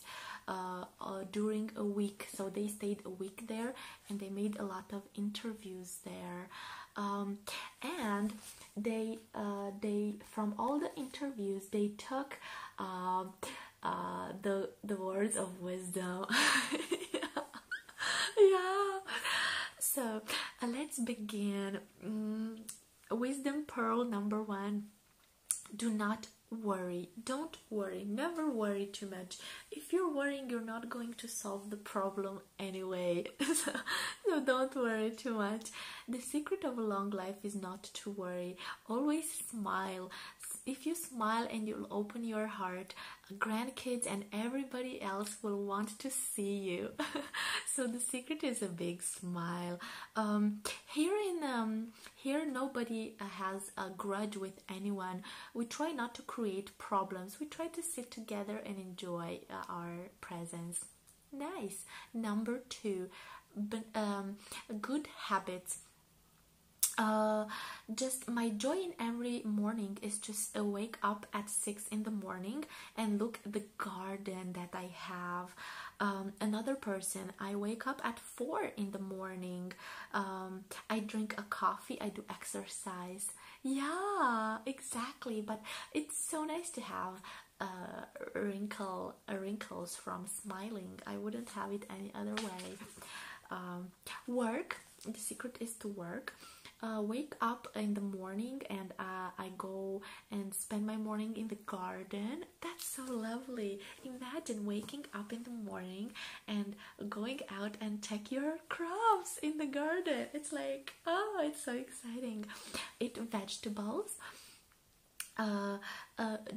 during a week. So they stayed a week there and they made a lot of interviews there. And they from all the interviews they took the words of wisdom. Yeah. So let's begin. Wisdom pearl number 1: do not worry. Don't worry. Never worry too much. If you're worrying, you're not going to solve the problem anyway. So don't worry too much. The secret of a long life is not to worry. Always smile. If you smile and you'll open your heart, grandkids and everybody else will want to see you. So the secret is a big smile. Here nobody has a grudge with anyone. We try not to create problems. We try to sit together and enjoy our presence. Nice. Number 2, good habits. Just my joy in every morning is just wake up at 6 in the morning and look at the garden that I have. Another person, I wake up at 4 in the morning. I drink a coffee, I do exercise. Yeah, exactly. But it's so nice to have wrinkles from smiling. I wouldn't have it any other way. Work. The secret is to work. Wake up in the morning and I go and spend my morning in the garden. That's so lovely. Imagine waking up in the morning and going out and check your crops in the garden. It's like, oh, it's so exciting. Eat vegetables.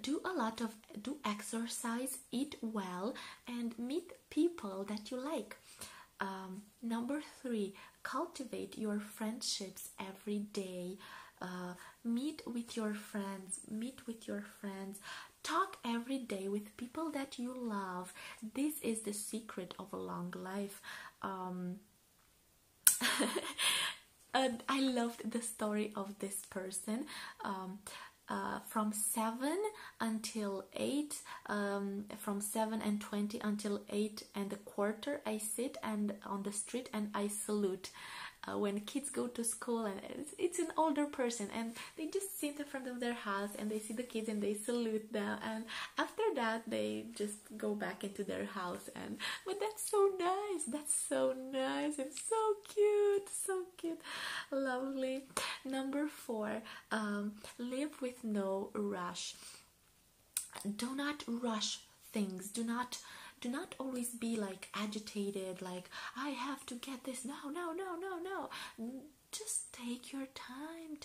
Do exercise, eat well, and meet people that you like. Number 3, cultivate your friendships every day. Meet with your friends. Talk every day with people that you love. This is the secret of a long life. And I loved the story of this person. From 7 until 8, from 7:20 until 8:15, I sit and on the street and I salute. When kids go to school and it's an older person and they just sit in front of their house and they see the kids and they salute them, and after that they just go back into their house. And but that's so nice, it's so cute, lovely. Number 4, live with no rush. Do not rush things. Do not always be like agitated, like I have to get this now. Just take your time.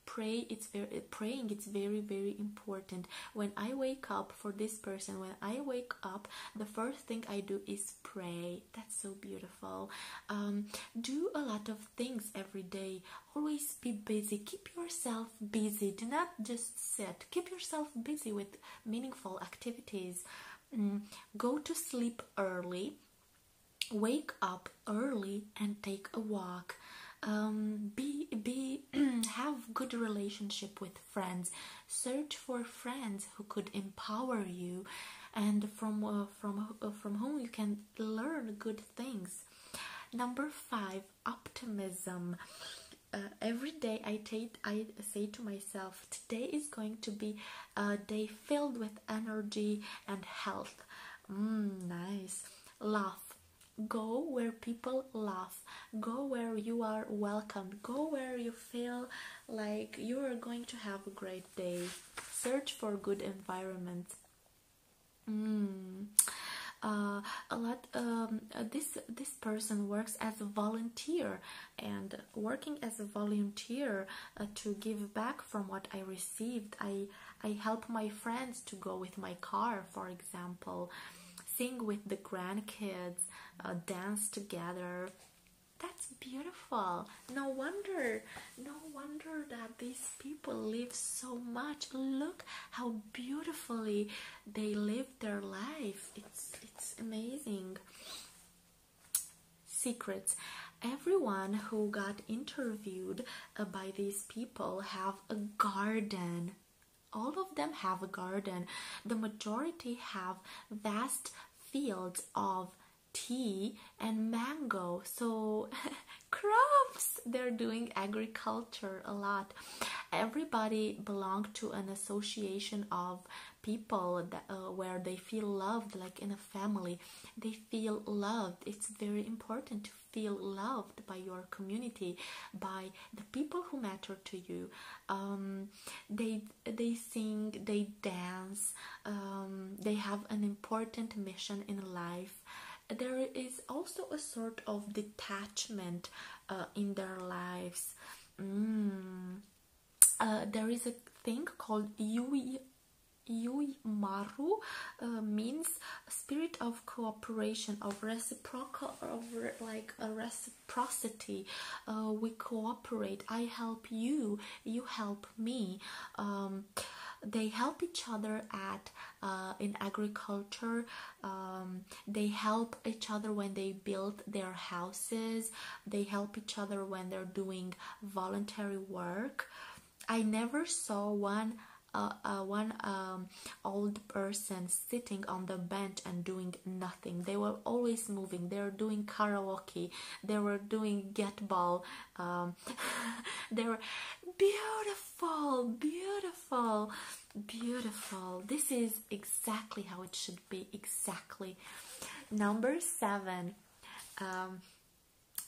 Praying it's very important. When I wake up, for this person, when I wake up, the first thing I do is pray. That's so beautiful. Do a lot of things every day. Always be busy. Keep yourself busy. Do not just sit. Keep yourself busy with meaningful activities. Go to sleep early. Wake up early and take a walk. Be have good relationship with friends. Search for friends who could empower you, and from whom you can learn good things. Number 5, optimism. Every day I say to myself, today is going to be a day filled with energy and health. Nice. Laugh. Go where people laugh. Go where you are welcomed. Go where you feel like you are going to have a great day. Search for good environment. This person works as a volunteer, and working as a volunteer to give back from what I received, I help my friends to go with my car, for example, sing with the grandkids, dance together. That's beautiful. No wonder that these people live so much. Look how beautifully they live their life. It's amazing. Secrets. Everyone who got interviewed by these people have a garden. All of them have a garden. The majority have vast fields of tea and mango, so crops. They're doing agriculture a lot. Everybody belong to an association of people that, where they feel loved, like in a family. They feel loved. It's very important to feel loved by your community, by the people who matter to you. They sing, they dance, they have an important mission in life. There is also a sort of detachment in their lives. There is a thing called Yui Maru, means spirit of cooperation, of reciprocal, of like a reciprocity. We cooperate. I help you, you help me. They help each other at in agriculture. They help each other when they build their houses. They help each other when they're doing voluntary work. I never saw one old person sitting on the bench and doing nothing. They were always moving. They were doing karaoke. They were doing get ball. They were beautiful, beautiful, beautiful. This is exactly how it should be. Exactly. Number 7.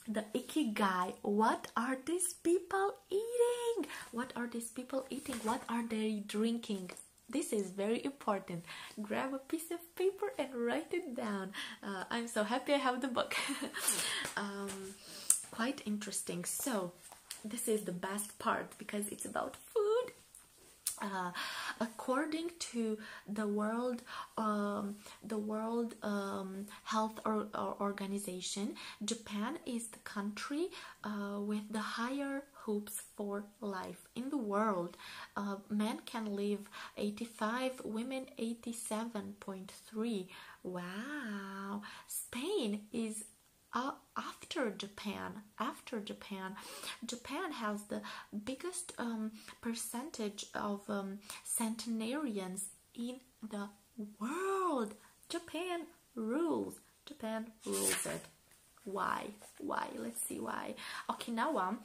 The Ikigai. What are these people eating? What are these people eating? What are they drinking? This is very important. Grab a piece of paper and write it down. I'm so happy I have the book. Quite interesting. So this is the best part because it's about food. According to the World Health Organization, Japan is the country with the higher hopes for life in the world. Men can live 85, women 87.3. Wow. Spain is after Japan. Japan has the biggest percentage of centenarians in the world. Japan rules it. Why? Let's see why. Okinawa.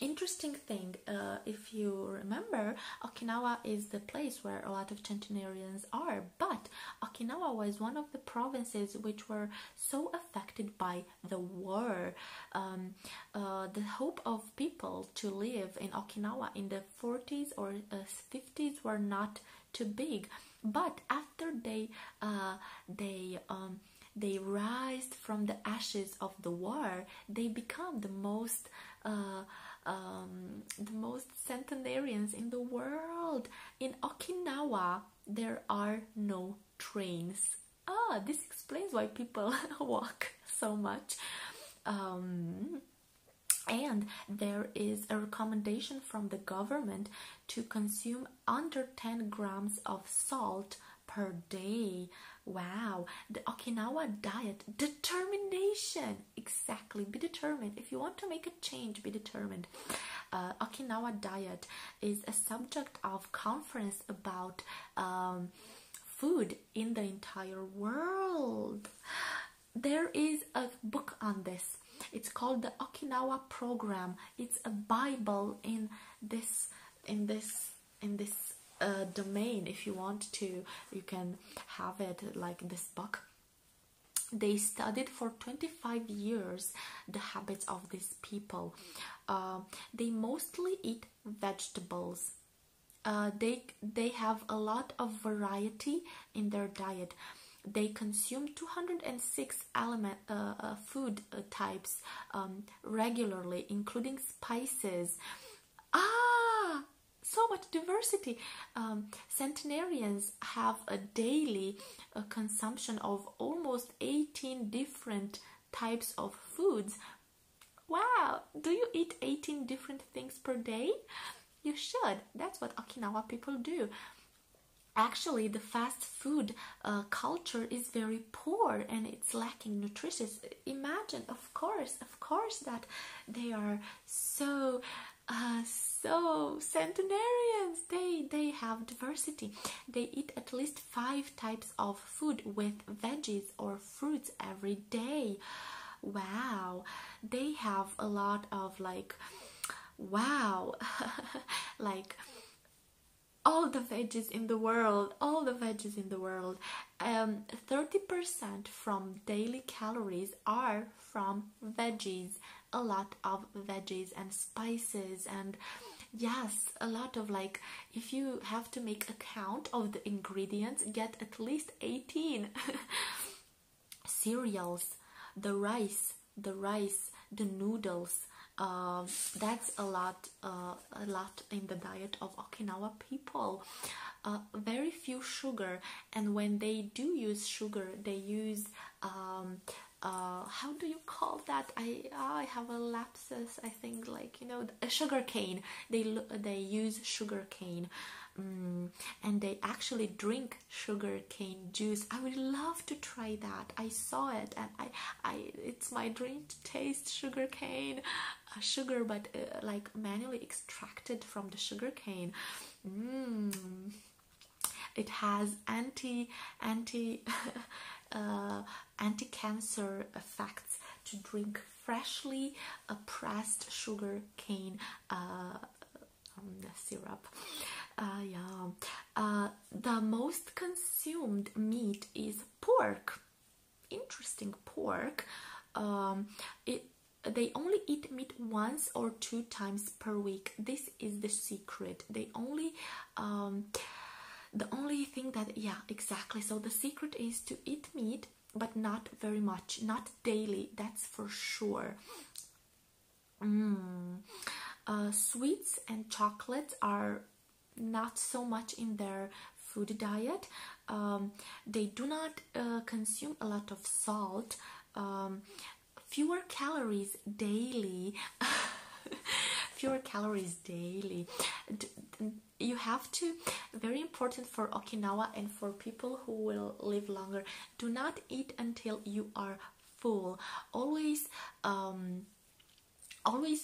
Interesting thing, if you remember, Okinawa is the place where a lot of centenarians are, but Okinawa was one of the provinces which were so affected by the war. The hope of people to live in Okinawa in the 40s or 50s were not too big, but after they rise from the ashes of the war, they become the most centenarians in the world. In Okinawa, there are no trains. This explains why people walk so much. And there is a recommendation from the government to consume under 10 grams of salt per day. Wow. The Okinawa diet, determination, exactly. Be determined. If you want to make a change, be determined. Okinawa diet is a subject of conference about food in the entire world. There is a book on this. It's called the Okinawa Program. It's a Bible in this domain. If you want to, you can have it like this book. They studied for 25 years the habits of these people. They mostly eat vegetables. They have a lot of variety in their diet. They consume 206 food types regularly, including spices. So much diversity. Centenarians have a daily consumption of almost 18 different types of foods. Wow! Do you eat 18 different things per day? You should. That's what Okinawa people do. Actually, the fast food culture is very poor and it's lacking nutritious. Imagine, of course, that they are so centenarians. They have diversity. They eat at least 5 types of food with veggies or fruits every day. Wow, they have a lot of like all the veggies in the world, 30% from daily calories are from veggies. A lot of veggies and spices, and yes, a lot of like, if you have to make a count of the ingredients, get at least 18. Cereals, the rice, the noodles, that's a lot in the diet of Okinawa people. Very few sugar, and when they do use sugar, they use how do you call that? I have a lapsus. I think, like, you know, a sugar cane. They use sugar cane. And they actually drink sugar cane juice. I would love to try that. I saw it, and it's my dream to taste sugar cane, sugar, but like manually extracted from the sugar cane. It has anti-cancer effects to drink freshly pressed sugar cane syrup. The most consumed meat is pork. Interesting, pork. They only eat meat once or 2 times per week. This is the secret. The only thing that, yeah, exactly. So the secret is to eat meat, but not very much, not daily. That's for sure. Sweets and chocolates are not so much in their food diet. They do not consume a lot of salt. Fewer calories daily. Fewer calories daily. You have to, very important for Okinawa and for people who will live longer, do not eat until you are full. Always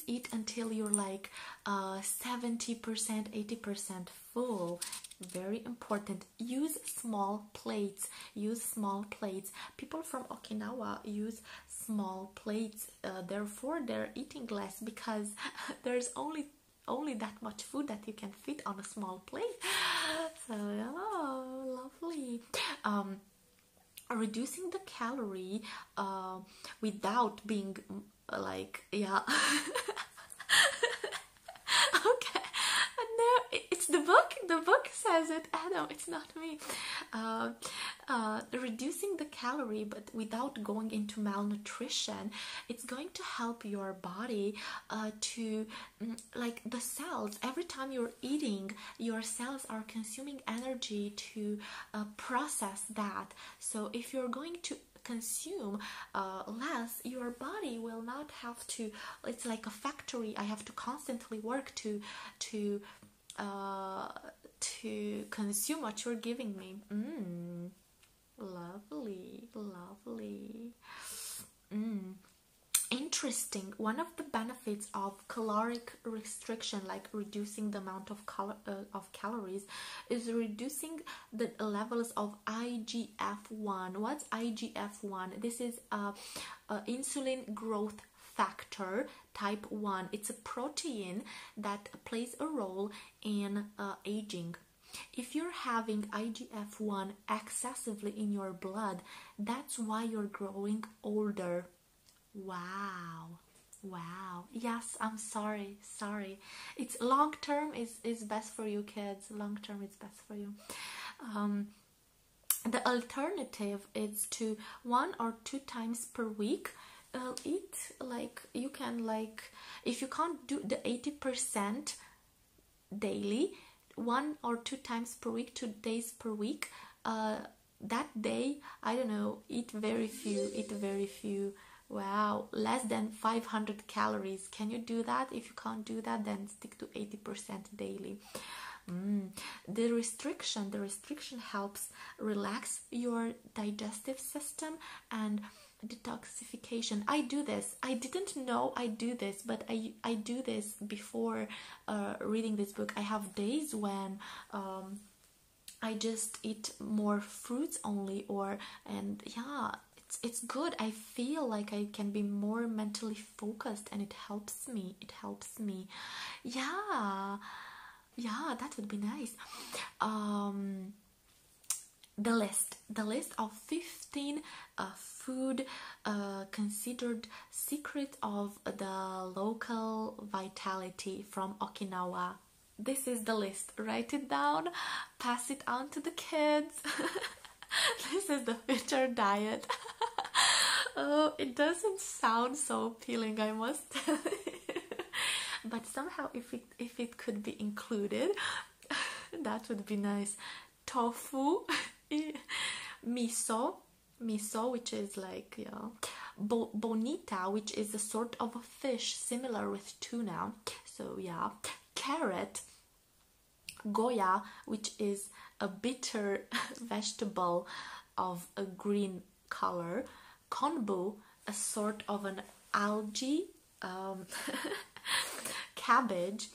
eat until you're like 70%, 80% full. Very important. Use small plates. People from Okinawa use small plates. Therefore, they're eating less because there's only that much food that you can fit on a small plate. So, oh, lovely. Reducing the calorie without being like, yeah. Okay, no, it's the book says it. No, it's not me. Reducing the calorie but without going into malnutrition, it's going to help your body to, like, the cells, every time you're eating, your cells are consuming energy to process that. So if you're going to consume less, your body will not have to, it's like a factory. I have to constantly work to consume what you're giving me. Lovely. interesting. One of the benefits of caloric restriction, like reducing the amount of calories, is reducing the levels of IGF-1. What's IGF-1? This is insulin growth factor type 1. It's a protein that plays a role in aging. If you're having IGF-1 excessively in your blood, that's why you're growing older. Wow. Yes, I'm sorry. It's long term is best for you, kids. Long term is best for you. The alternative is to 1 or 2 times per week eat, like, you can, like, if you can't do the 80% daily, 1 or 2 times per week, 2 days per week, that day, I don't know, eat very few. Wow, less than 500 calories. Can you do that? If you can't do that, then stick to 80% daily. The restriction helps relax your digestive system and detoxification. I do this. I didn't know I do this, but I do this before reading this book. I have days when I just eat more fruits only, and yeah, it's good. I feel like I can be more mentally focused, and it helps me. Yeah, that would be nice. The list of 15 food considered secret of the local vitality from Okinawa. This is the list. Write it down, pass it on to the kids. This is the future diet. Oh, it doesn't sound so appealing, I must tell you. But somehow, if it could be included, that would be nice. Tofu, miso, which is like, yeah, bonita, which is a sort of a fish similar with tuna. So yeah, carrot, goya, which is a bitter vegetable of a green color, konbu, a sort of an algae, cabbage,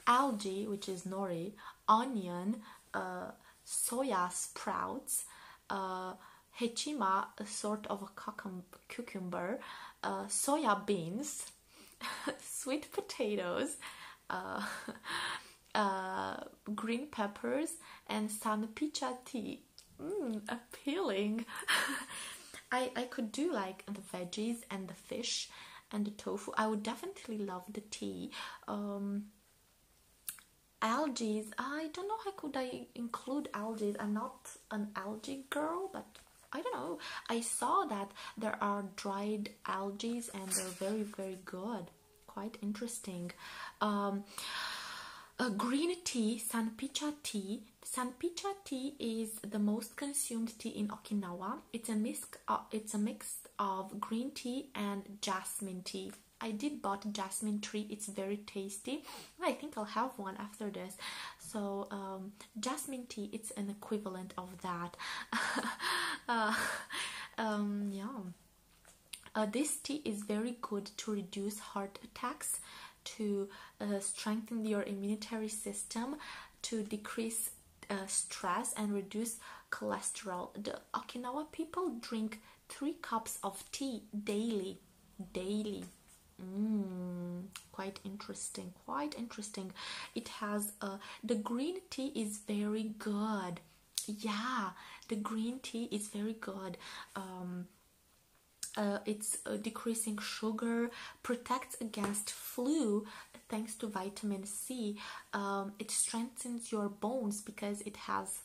algae, which is nori, onion, soya sprouts, hechima, a sort of a cucumber, soya beans, sweet potatoes, green peppers, and sanpicha tea. Appealing. I could do like the veggies and the fish and the tofu. I would definitely love the tea. Algae, I don't know how could I include algae. I'm not an algae girl, but I don't know. I saw that there are dried algae and they're very, very good. Quite interesting. Green tea, sanpicha tea. Sanpicha tea is the most consumed tea in Okinawa. It's a mix of green tea and jasmine tea. I did bought jasmine tea. It's very tasty. I think I'll have one after this. So jasmine tea, it's an equivalent of that. This tea is very good to reduce heart attacks, to strengthen your immunity system, to decrease stress and reduce cholesterol. The Okinawa people drink 3 cups of tea daily. Quite interesting. It has the green tea is very good. Yeah, the green tea is very good. It's decreasing sugar, protects against flu thanks to vitamin C. It strengthens your bones because it has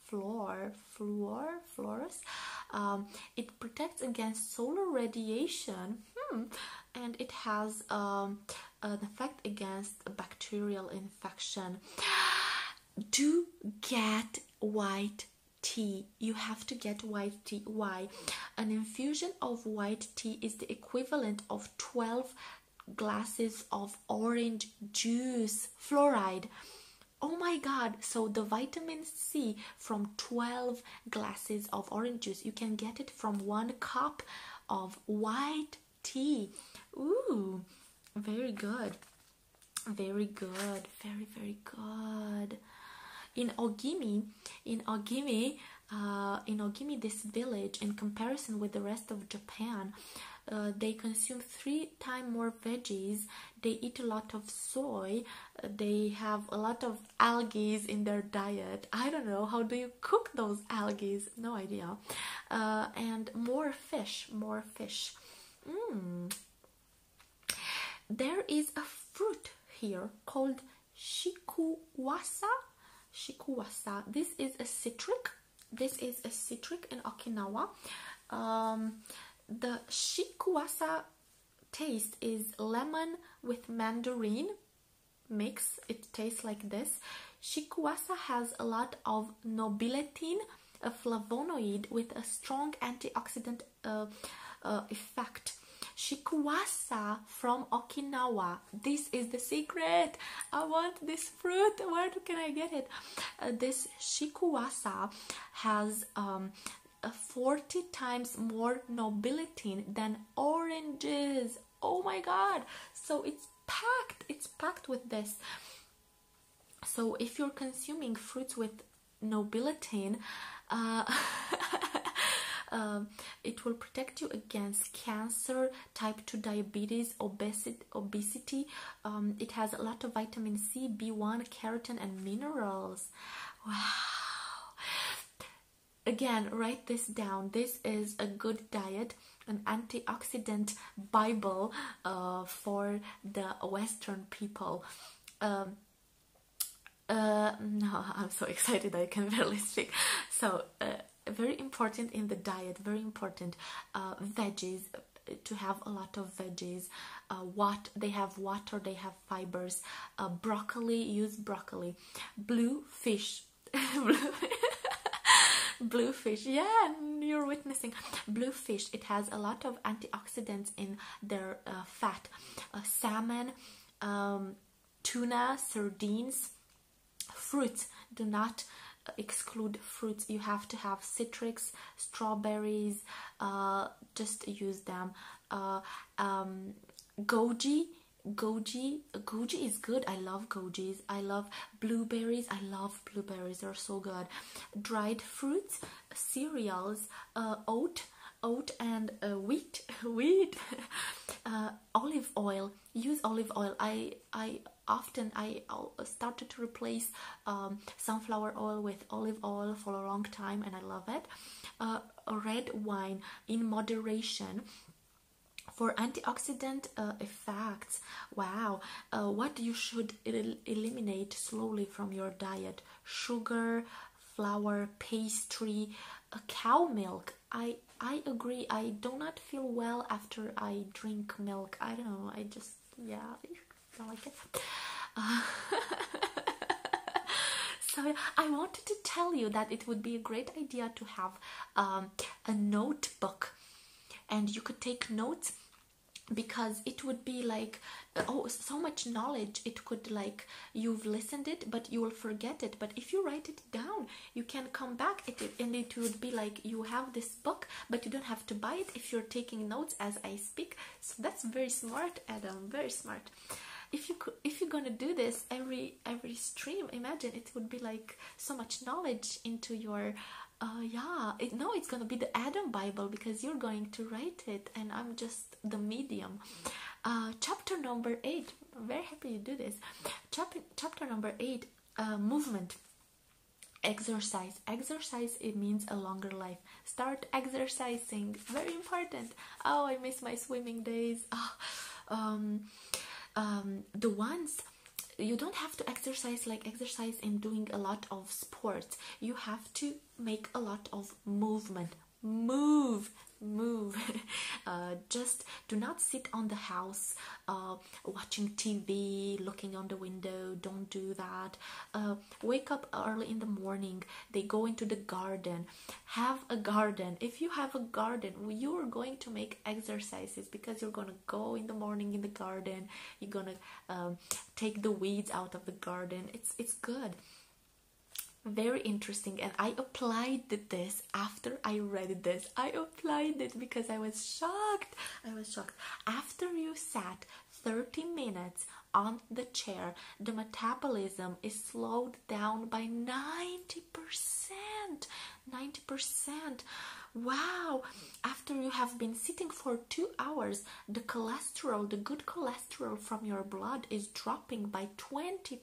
fluorous. It protects against solar radiation, and it has an effect against bacterial infection. Do get white tea. You have to get white tea. Why? An infusion of white tea is the equivalent of 12 glasses of orange juice, fluoride. Oh my god. So the vitamin C from 12 glasses of orange juice, you can get it from 1 cup of white tea. Ooh, very good. Very good. Very, very good. In Ogimi, this village, in comparison with the rest of Japan, they consume 3 times more veggies. They eat a lot of soy. They have a lot of algae in their diet. I don't know, how do you cook those algae? No idea. And more fish. There is a fruit here called shikuwasa. This is a citric. In Okinawa. The shikuwasa taste is lemon with mandarin mix. It tastes like this. Shikuwasa has a lot of nobiletin, a flavonoid with a strong antioxidant effect. Shikuwasa from Okinawa. This is the secret. I want this fruit. Where can I get it? This shikuwasa has 40 times more nobiletin than oranges. Oh my god. So it's packed with this. So if you're consuming fruits with nobiletin, it will protect you against cancer, type 2 diabetes, obesity. It has a lot of vitamin C, B1, keratin, and minerals. Wow. Again, write this down. This is a good diet, an antioxidant Bible for the Western people. No, I'm so excited I can barely speak. So, very important in the diet, very important. Veggies, to have a lot of veggies. They have water, they have fibers. Broccoli, use broccoli. Blue fish. Blue fish, yeah, you're witnessing. Blue fish, it has a lot of antioxidants in their fat. Salmon, tuna, sardines. Fruits, do not exclude fruits. You have to have citrus, strawberries, just use them. Goji is good. I love gojis. I love blueberries. They're so good. Dried fruits, cereals, oat and wheat. Olive oil, use olive oil. I started to replace sunflower oil with olive oil for a long time, and I love it. Red wine in moderation for antioxidant effects. Wow. What you should eliminate slowly from your diet: sugar, flour, pastry, cow milk. I agree. I do not feel well after I drink milk. I don't know. I just, yeah, I don't like it. So I wanted to tell you that it would be a great idea to have a notebook, and you could take notes, because it would be like, oh, so much knowledge. It could, like, you've listened it but you will forget it, but if you write it down, you can come back at it, and it would be like you have this book, but you don't have to buy it if you're taking notes as I speak. So that's very smart, Adam, very smart. If you're gonna do this every stream, imagine it would be like so much knowledge into your it's gonna be the Adam Bible, because you're going to write it and I'm just the medium. Chapter number 8. I'm very happy you do this. Chapter number 8. Movement. Exercise. It means a longer life. Start exercising. Very important. Oh, I miss my swimming days. The ones you don't have to exercise in doing a lot of sports. You have to make a lot of movement. Move. Just do not sit on the house watching TV, looking on the window. Don't do that. Wake up early in the morning. They go into the garden. Have a garden. If you have a garden, you are going to make exercises, because you're gonna go in the morning in the garden. You're gonna take the weeds out of the garden. It's good. Very interesting, and I applied this after I read this. I applied it because I was shocked. After you sat 30 minutes on the chair, the metabolism is slowed down by 90%. 90%. Wow. After you have been sitting for 2 hours, the cholesterol, the good cholesterol from your blood is dropping by 20%.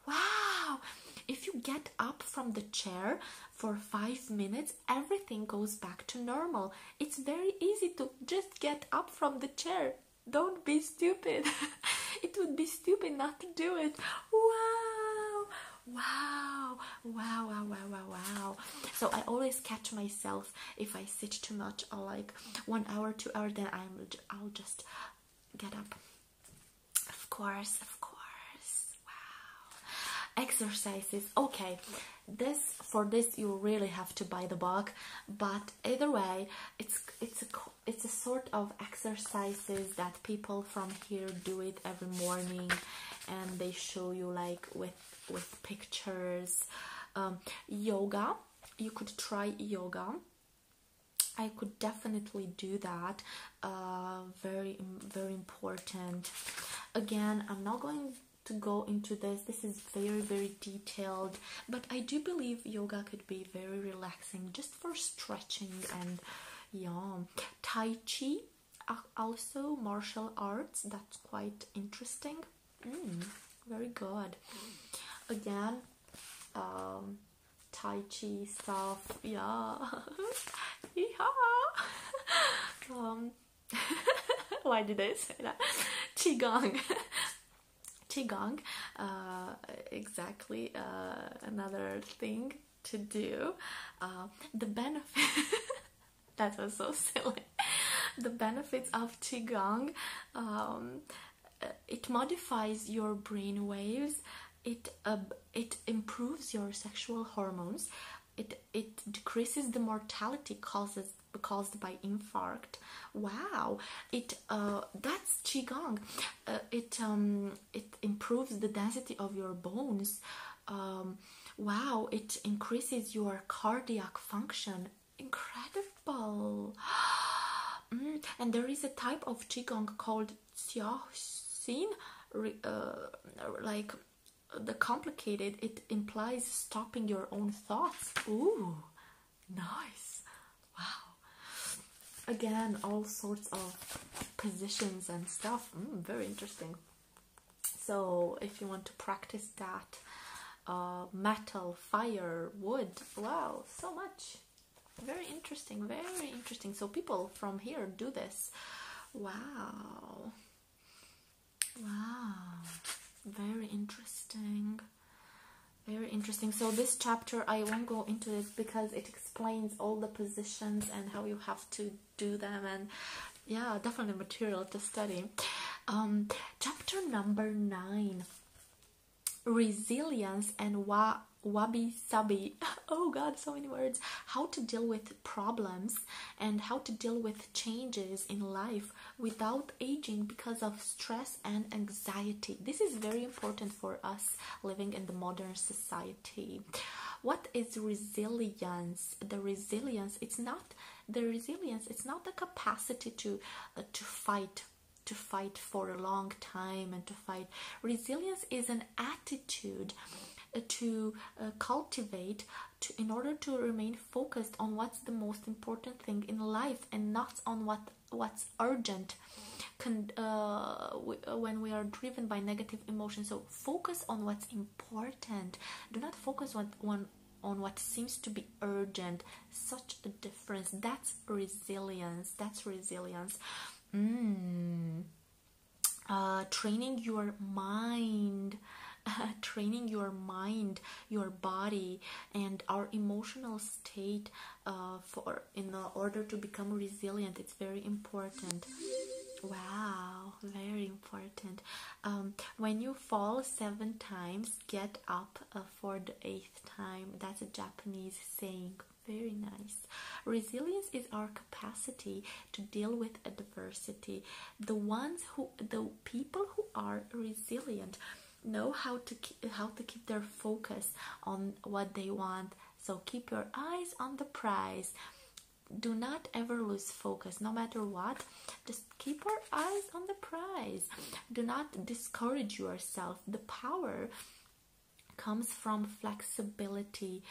Wow. If you get up from the chair for 5 minutes, everything goes back to normal. It's very easy to just get up from the chair. Don't be stupid. It would be stupid not to do it. Wow. Wow. Wow, wow, wow, wow, wow. So I always catch myself if I sit too much, or like 1 hour, 2 hours, then I'll just get up. Of course. Exercises. Okay, for this you really have to buy the book, but either way, it's a sort of exercises that people from here do it every morning, and they show you like with pictures. Yoga, you could try yoga. I could definitely do that. Very important. Again, I'm not going to go into this. This is very detailed, but I do believe yoga could be very relaxing just for stretching. And yeah, Tai Chi, also martial arts, that's quite interesting. Very good. Again, Tai Chi stuff, yeah. Why did I say that? Qigong. Qigong, exactly, another thing to do. The benefit that was so silly. The benefits of Qigong, it modifies your brain waves, it improves your sexual hormones, it decreases the mortality caused by infarct. Wow, that's Qigong. It improves the density of your bones. Wow, it increases your cardiac function. Incredible. And there is a type of Qigong called Xiaoxin, like the complicated, it implies stopping your own thoughts. Ooh, nice. Wow. Again, all sorts of positions and stuff. Very interesting. So if you want to practice that, metal, fire, wood, wow, so much. Very interesting, very interesting. So people from here do this. Wow. Wow. Very interesting. Very interesting. So this chapter, I won't go into it because it explains all the positions and how you have to do them, and yeah, definitely material to study. Chapter number 9, resilience and wabi sabi. Oh god, so many words. How to deal with problems and how to deal with changes in life without aging because of stress and anxiety. This is very important for us living in the modern society. What is resilience? The resilience, it's not the capacity to fight for a long time and to fight. Resilience is an attitude to cultivate in order to remain focused on what's the most important thing in life and not on what's urgent when we are driven by negative emotions. So focus on what's important. Do not focus on what seems to be urgent. Such a difference. That's resilience. Training your mind, your body, and our emotional state in order to become resilient. It's very important. Wow, very important. When you fall 7 times, get up for the 8th time. That's a Japanese saying. Very nice. Resilience is our capacity to deal with adversity. The people who are resilient know how to keep their focus on what they want. So keep your eyes on the prize. Do not ever lose focus, no matter what. Just keep your eyes on the prize. Do not discourage yourself. The power comes from flexibility.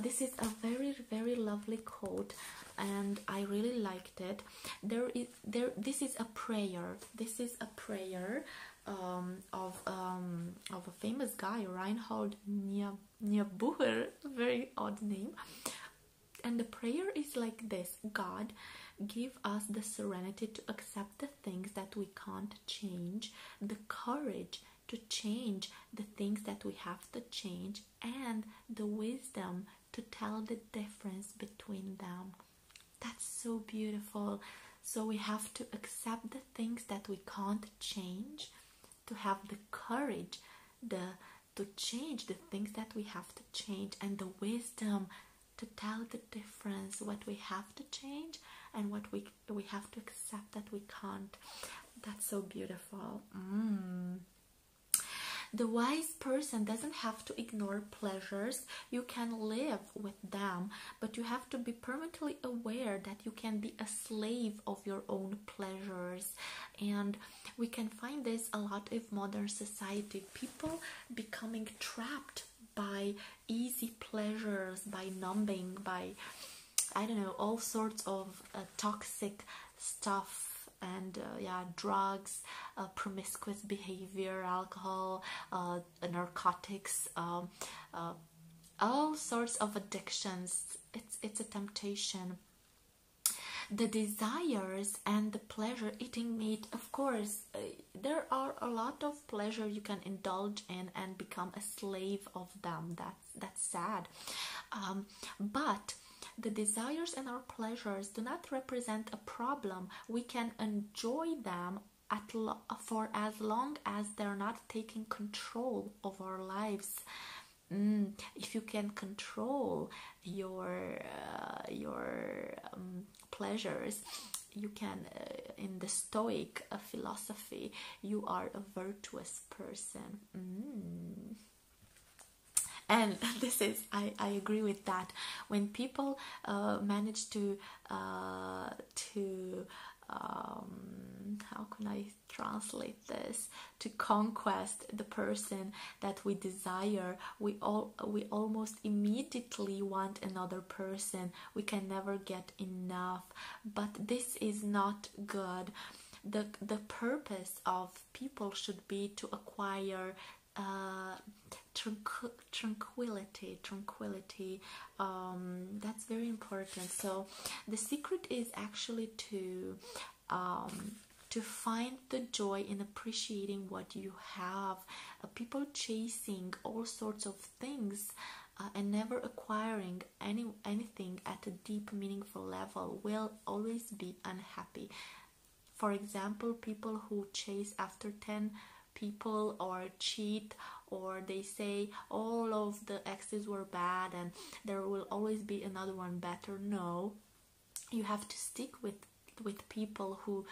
This is a very, very lovely quote, and I really liked it. This is a prayer. Of a famous guy, Reinhold Niebuhr, very odd name. And the prayer is like this: God, give us the serenity to accept the things that we can't change, the courage to change the things that we have to change, and the wisdom to tell the difference between them. That's so beautiful. So we have to accept the things that we can't change, to have the courage to change the things that we have to change, and the wisdom to tell the difference, what we have to change and what we have to accept that we can't. That's so beautiful. The wise person doesn't have to ignore pleasures. You can live with them, but you have to be permanently aware that you can be a slave of your own pleasures. And we can find this a lot in modern society. People becoming trapped by easy pleasures, by numbing, by, I don't know, all sorts of toxic stuff, and drugs, promiscuous behavior, alcohol, narcotics, all sorts of addictions. It's a temptation. The desires and the pleasure, eating meat, of course, there are a lot of pleasure you can indulge in and become a slave of them. That's sad. But the desires and our pleasures do not represent a problem. We can enjoy them for as long as they're not taking control of our lives. If you can control your pleasures, you can, in the Stoic philosophy, you are a virtuous person. And this is, I agree with that. When people manage to how can I translate this? To conquest the person that we desire, we almost immediately want another person. We can never get enough. But this is not good. The purpose of people should be to acquire tranquility. That's very important. So the secret is actually to find the joy in appreciating what you have. People chasing all sorts of things and never acquiring anything at a deep, meaningful level will always be unhappy. For example, people who chase after 10 people or cheat, or they say all of the exes were bad and there will always be another one better. No, you have to stick with people who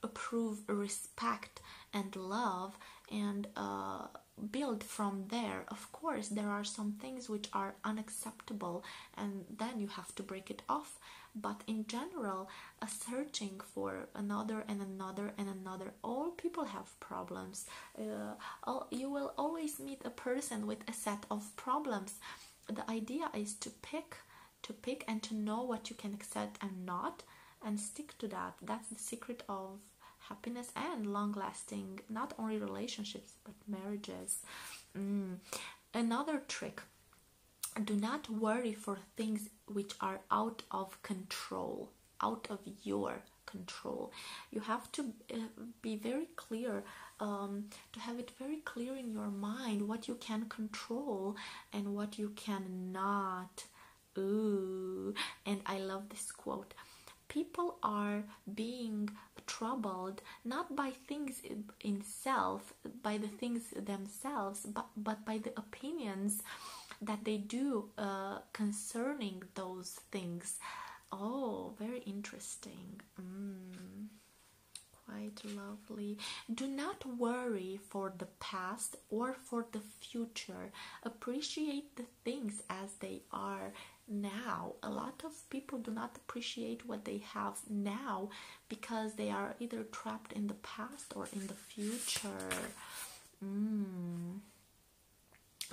approve respect and love, and build from there. Of course, there are some things which are unacceptable, and then you have to break it off. But in general, searching for another and another and another, all people have problems. You will always meet a person with a set of problems. The idea is to pick and to know what you can accept and not, and stick to that. That's the secret of happiness and long-lasting, not only relationships but marriages. Another trick: do not worry for things which are out of control, out of your control. You have to be very clear, to have it very clear in your mind what you can control and what you cannot. And I love this quote: people are being troubled not by things by the things themselves, but by the opinions that they do concerning those things. Oh, very interesting. Quite lovely. Do not worry for the past or for the future. Appreciate the things as they are now. A lot of people do not appreciate what they have now because they are either trapped in the past or in the future.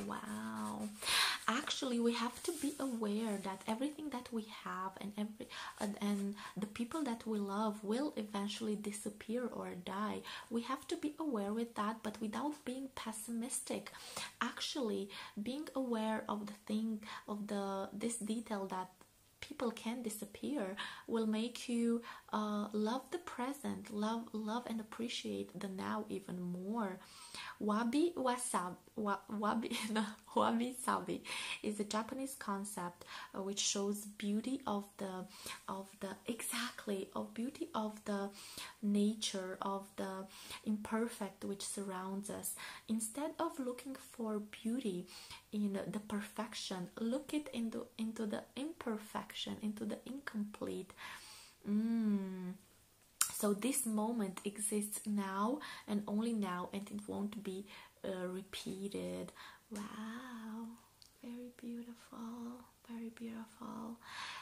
Wow. Actually, we have to be aware that everything that we have and the people that we love will eventually disappear or die. We have to be aware with that, but without being pessimistic. Actually, being aware of this detail that people can disappear will make you love the present, love and appreciate the now even more. Wabi sabi is a Japanese concept which shows beauty of the beauty of the nature, of the imperfect which surrounds us. Instead of looking for beauty in the perfection, look it into the imperfection, into the incomplete. So this moment exists now and only now, and it won't be repeated. Wow, very beautiful, very beautiful.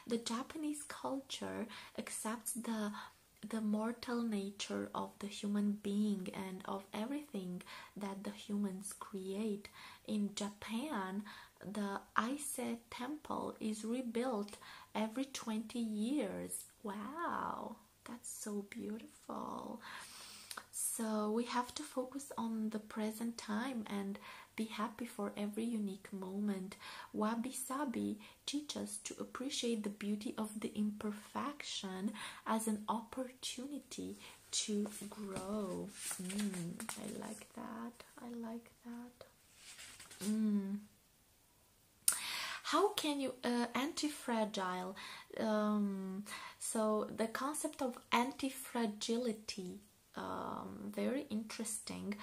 The Japanese culture accepts the mortal nature of the human being and of everything that the humans create. In Japan, the Ise temple is rebuilt every 20 years. Wow, that's so beautiful. So we have to focus on the present time and be happy for every unique moment. Wabi Sabi teaches us to appreciate the beauty of the imperfection as an opportunity to grow. I like that. I like that. How can you anti-fragile? So the concept of anti-fragility, very interesting.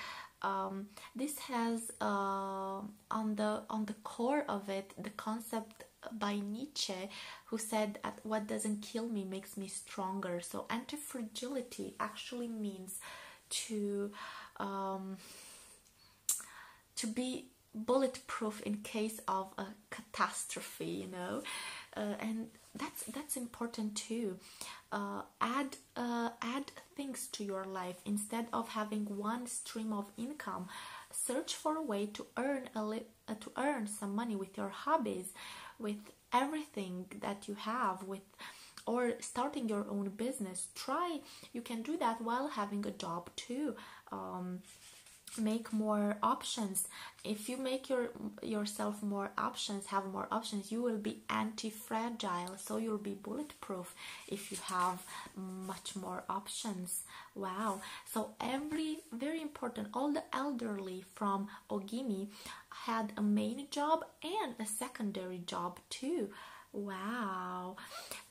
This has on the core of it the concept by Nietzsche, who said that what doesn't kill me makes me stronger. So anti-fragility actually means to be bulletproof in case of a catastrophe, you know, and that's important too. Add things to your life. Instead of having one stream of income, search for a way to earn some money with your hobbies, with everything that you have, or starting your own business. You can do that while having a job too. Make more options. If you make yourself more options, have more options, you will be anti-fragile, so you'll be bulletproof if you have much more options. Wow. So very important, all the elderly from Ogimi had a main job and a secondary job too. Wow.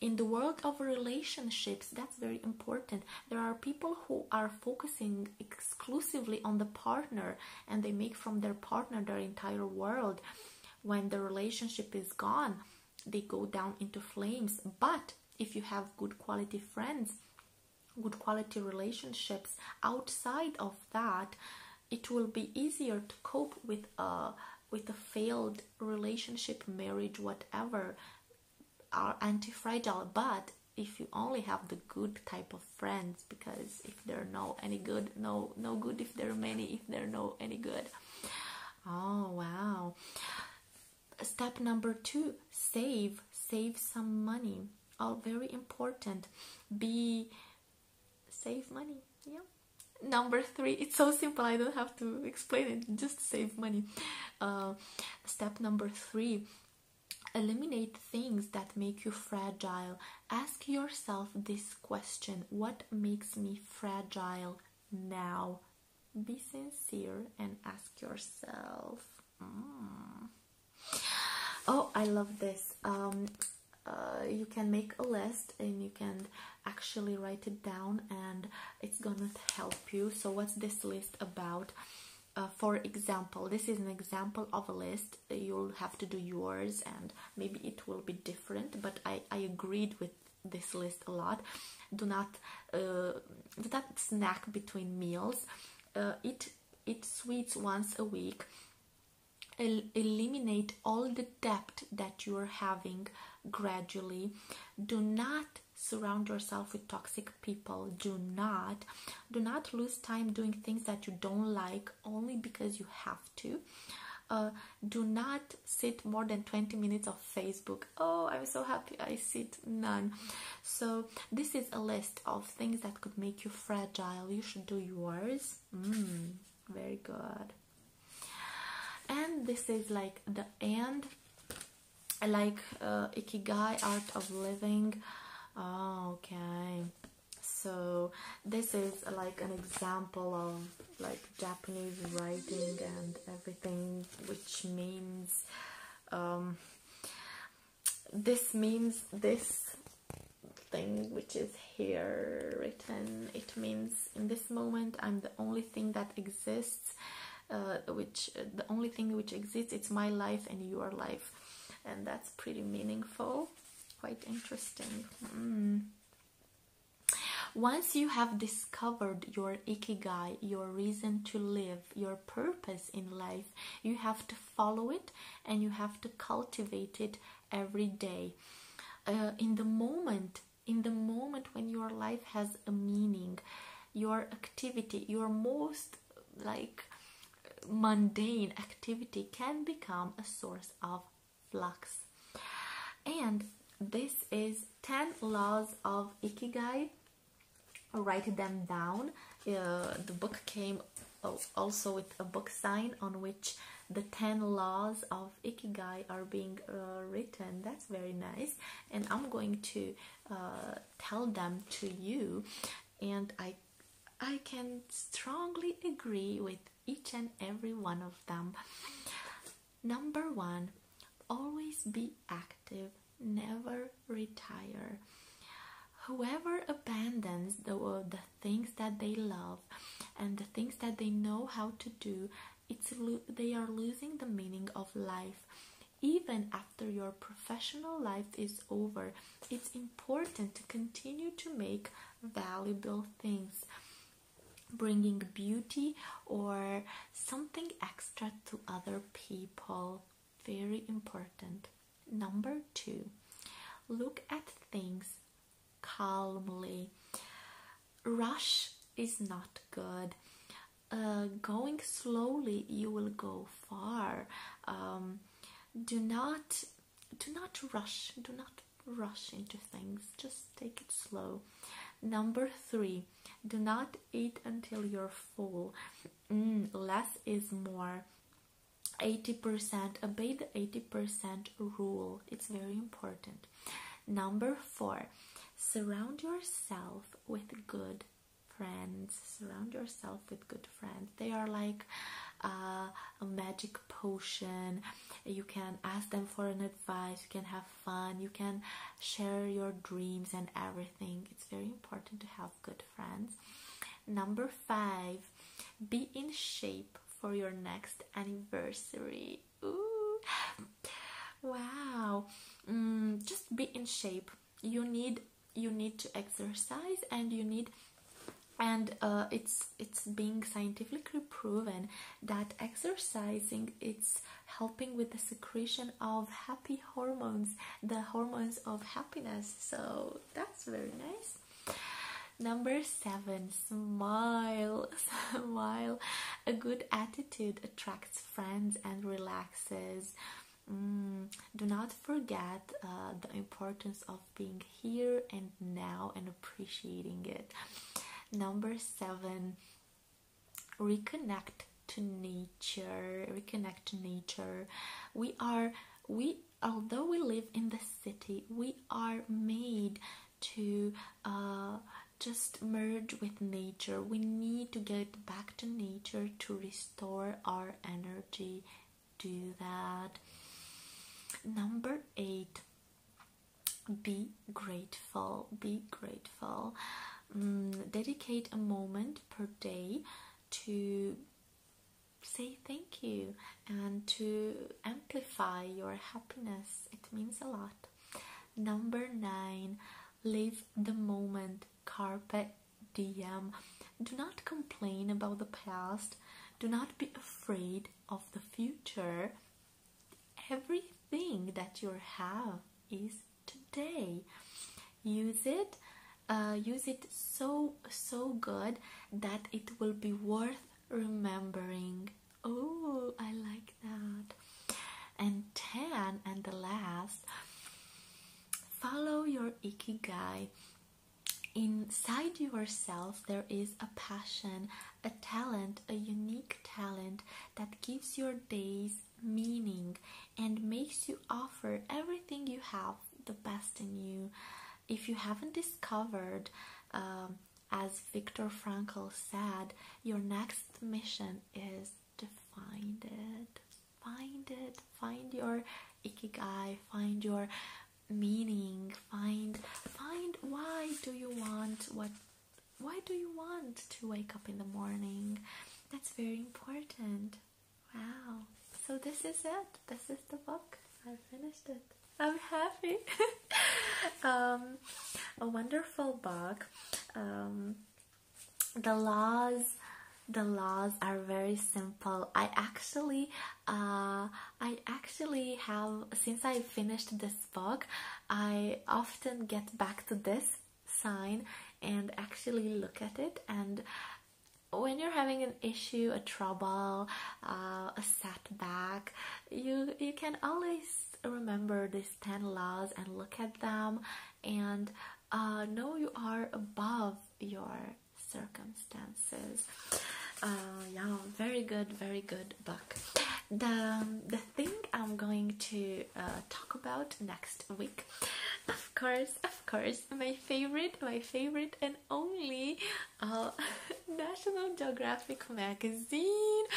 In the world of relationships, that's very important. There are people who are focusing exclusively on the partner, and they make from their partner their entire world. When the relationship is gone, they go down into flames. But if you have good quality friends, good quality relationships outside of that, it will be easier to cope with a failed relationship, marriage, whatever. Are anti-fragile. But if you only have the good type of friends, because if they're no any good, no good if there are many, if they're no any good. Oh wow. Step number 2, save some money. Oh, very important. Save money. Yeah. Number 3, it's so simple, I don't have to explain it, just save money. Step number 3, eliminate things that make you fragile. Ask yourself this question: what makes me fragile now? Be sincere and ask yourself. Oh, I love this. You can make a list and you can actually write it down, and it's gonna help you. So what's this list about? For example, this is an example of a list. You'll have to do yours, and maybe it will be different, but I agreed with this list a lot. Do not snack between meals. Eat sweets once a week. Eliminate all the debt that you are having gradually. Do not surround yourself with toxic people. Do not lose time doing things that you don't like only because you have to. Do not sit more than 20 minutes of Facebook. Oh, I'm so happy I sit none. So this is a list of things that could make you fragile. You should do yours. Very good. And this is like the end, like Ikigai, art of living. Okay, so this is like an example of like Japanese writing and everything, which means this means this thing which is here written. It means in this moment I'm the only thing that exists, the only thing which exists, it's my life and your life, and that's pretty meaningful, quite interesting. Once you have discovered your Ikigai, your reason to live, your purpose in life, you have to follow it and you have to cultivate it every day. In the moment when your life has a meaning, your activity, your most like mundane activity can become a source of flux. And this is 10 laws of Ikigai. Write them down. The book came also with a book sign on which the 10 laws of Ikigai are being written. That's very nice, and I'm going to tell them to you, and I can strongly agree with each and every one of them. Number 1, always be active, never retire. Whoever abandons the things that they love and the things that they know how to do, they are losing the meaning of life. Even after your professional life is over, it's important to continue to make valuable things, bringing beauty or something extra to other people. Very important. Number 2, look at things calmly. Rush is not good. Going slowly, you will go far. Do not rush. Do not rush into things. Just take it slow. Number 3, do not eat until you're full. Less is more. 80%, obey the 80% rule. It's very important. Number 4, surround yourself with good friends. Surround yourself with good friends. They are like a magic potion. You can ask them for an advice. You can have fun. You can share your dreams and everything. It's very important to have good friends. Number 5, be in shape for your next anniversary. Ooh. Wow. Just be in shape. You need to exercise, and it's being scientifically proven that exercising, it's helping with the secretion of happy hormones, the hormones of happiness. So that's very nice. Number 7, smile. Smile. A good attitude attracts friends and relaxes. Do not forget the importance of being here and now and appreciating it. Number 7, reconnect to nature. Reconnect to nature. Although we live in the city, we are made to just merge with nature. We need to get back to nature to restore our energy. Do that. Number 8, be grateful. Be grateful. Dedicate a moment per day to say thank you and to amplify your happiness. It means a lot. Number 9, Live the moment. Carpe diem. Do not complain about the past. Do not be afraid of the future. Everything that you have is today. Use it so good that it will be worth remembering. Oh, I like that. And 10, and the last, follow your Ikigai. Inside yourself there is a passion, a talent, a unique talent that gives your days meaning and makes you offer everything you have, the best in you. If you haven't discovered, as Viktor Frankl said, your next mission is to find it. Find it. Find your Ikigai. Find your meaning. Find why do you want to wake up in the morning. That's very important. Wow. So this is it. This is the book. I finished it. I'm happy. A wonderful book. The laws are very simple. I actually have, since I finished this book, I often get back to this sign and actually look at it. And when you're having an issue, a trouble, a setback, you can always remember these 10 laws and look at them and know you are above your circumstances. Yeah, very good book. The thing I'm going to talk about next week, of course, my favorite and only National Geographic magazine,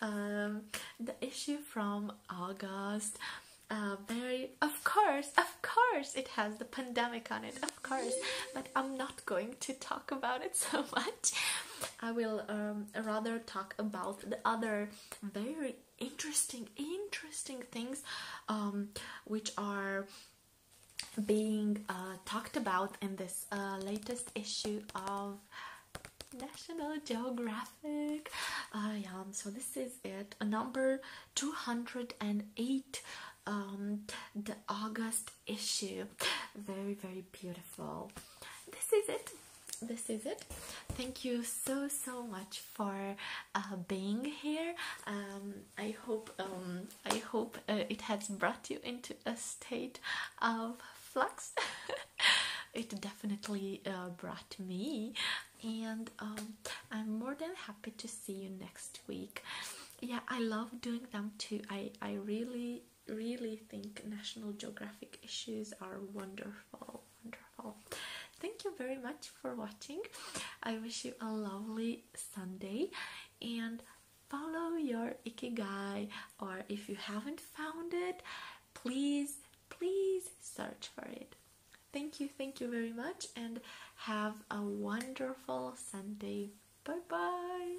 the issue from August. Of course it has the pandemic on it, of course, but I'm not going to talk about it so much. I will rather talk about the other very interesting things which are being talked about in this latest issue of National Geographic. Yeah, so this is it, number 208, the August issue. Very beautiful. This is it. Thank you so much for being here. I hope it has brought you into a state of flux. It definitely brought me, and I'm more than happy to see you next week. Yeah, I love doing them too. I really think National Geographic issues are wonderful. Thank you very much for watching. I wish you a lovely Sunday, and follow your Ikigai, or if you haven't found it, please search for it. Thank you very much, and have a wonderful Sunday. Bye bye.